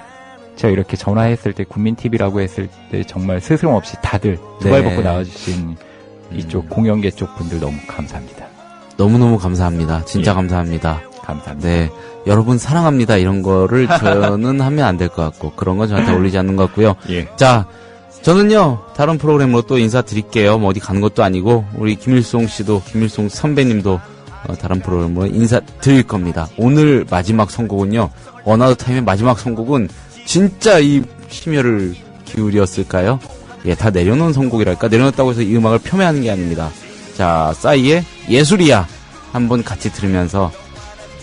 [SPEAKER 3] 제가 이렇게 전화했을 때 국민TV라고 했을 때 정말 스스럼 없이 다들 두 발
[SPEAKER 5] 네.
[SPEAKER 3] 벗고 나와주신 이쪽 공연계 쪽 분들 너무 감사합니다.
[SPEAKER 5] 너무너무 감사합니다. 진짜
[SPEAKER 3] 예.
[SPEAKER 5] 감사합니다.
[SPEAKER 3] 감사합니다.
[SPEAKER 5] 네. 여러분 사랑합니다. 이런 거를 저는 하면 안 될 것 같고, 그런 건 저한테 어울리지 않는 것 같고요.
[SPEAKER 3] 예.
[SPEAKER 5] 자, 저는요, 다른 프로그램으로 또 인사드릴게요. 뭐 어디 가는 것도 아니고, 우리 김일송 씨도, 김일송 선배님도 다른 프로그램으로 인사드릴 겁니다. 오늘 마지막 선곡은요, 어나더 타임의 마지막 선곡은 진짜 이 심혈을 기울였을까요? 예, 다 내려놓은 선곡이랄까? 내려놓았다고 해서 이 음악을 폄훼하는 게 아닙니다. 자, 싸이의 예술이야. 한번 같이 들으면서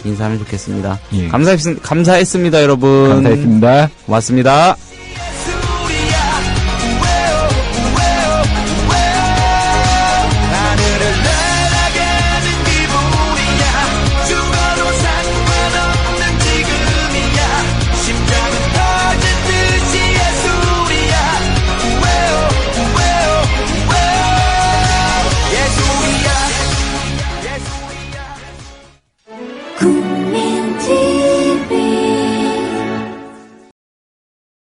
[SPEAKER 5] 인사하면 좋겠습니다.
[SPEAKER 3] 예.
[SPEAKER 5] 감사했습니다, 여러분.
[SPEAKER 3] 감사했습니다.
[SPEAKER 5] 고맙습니다.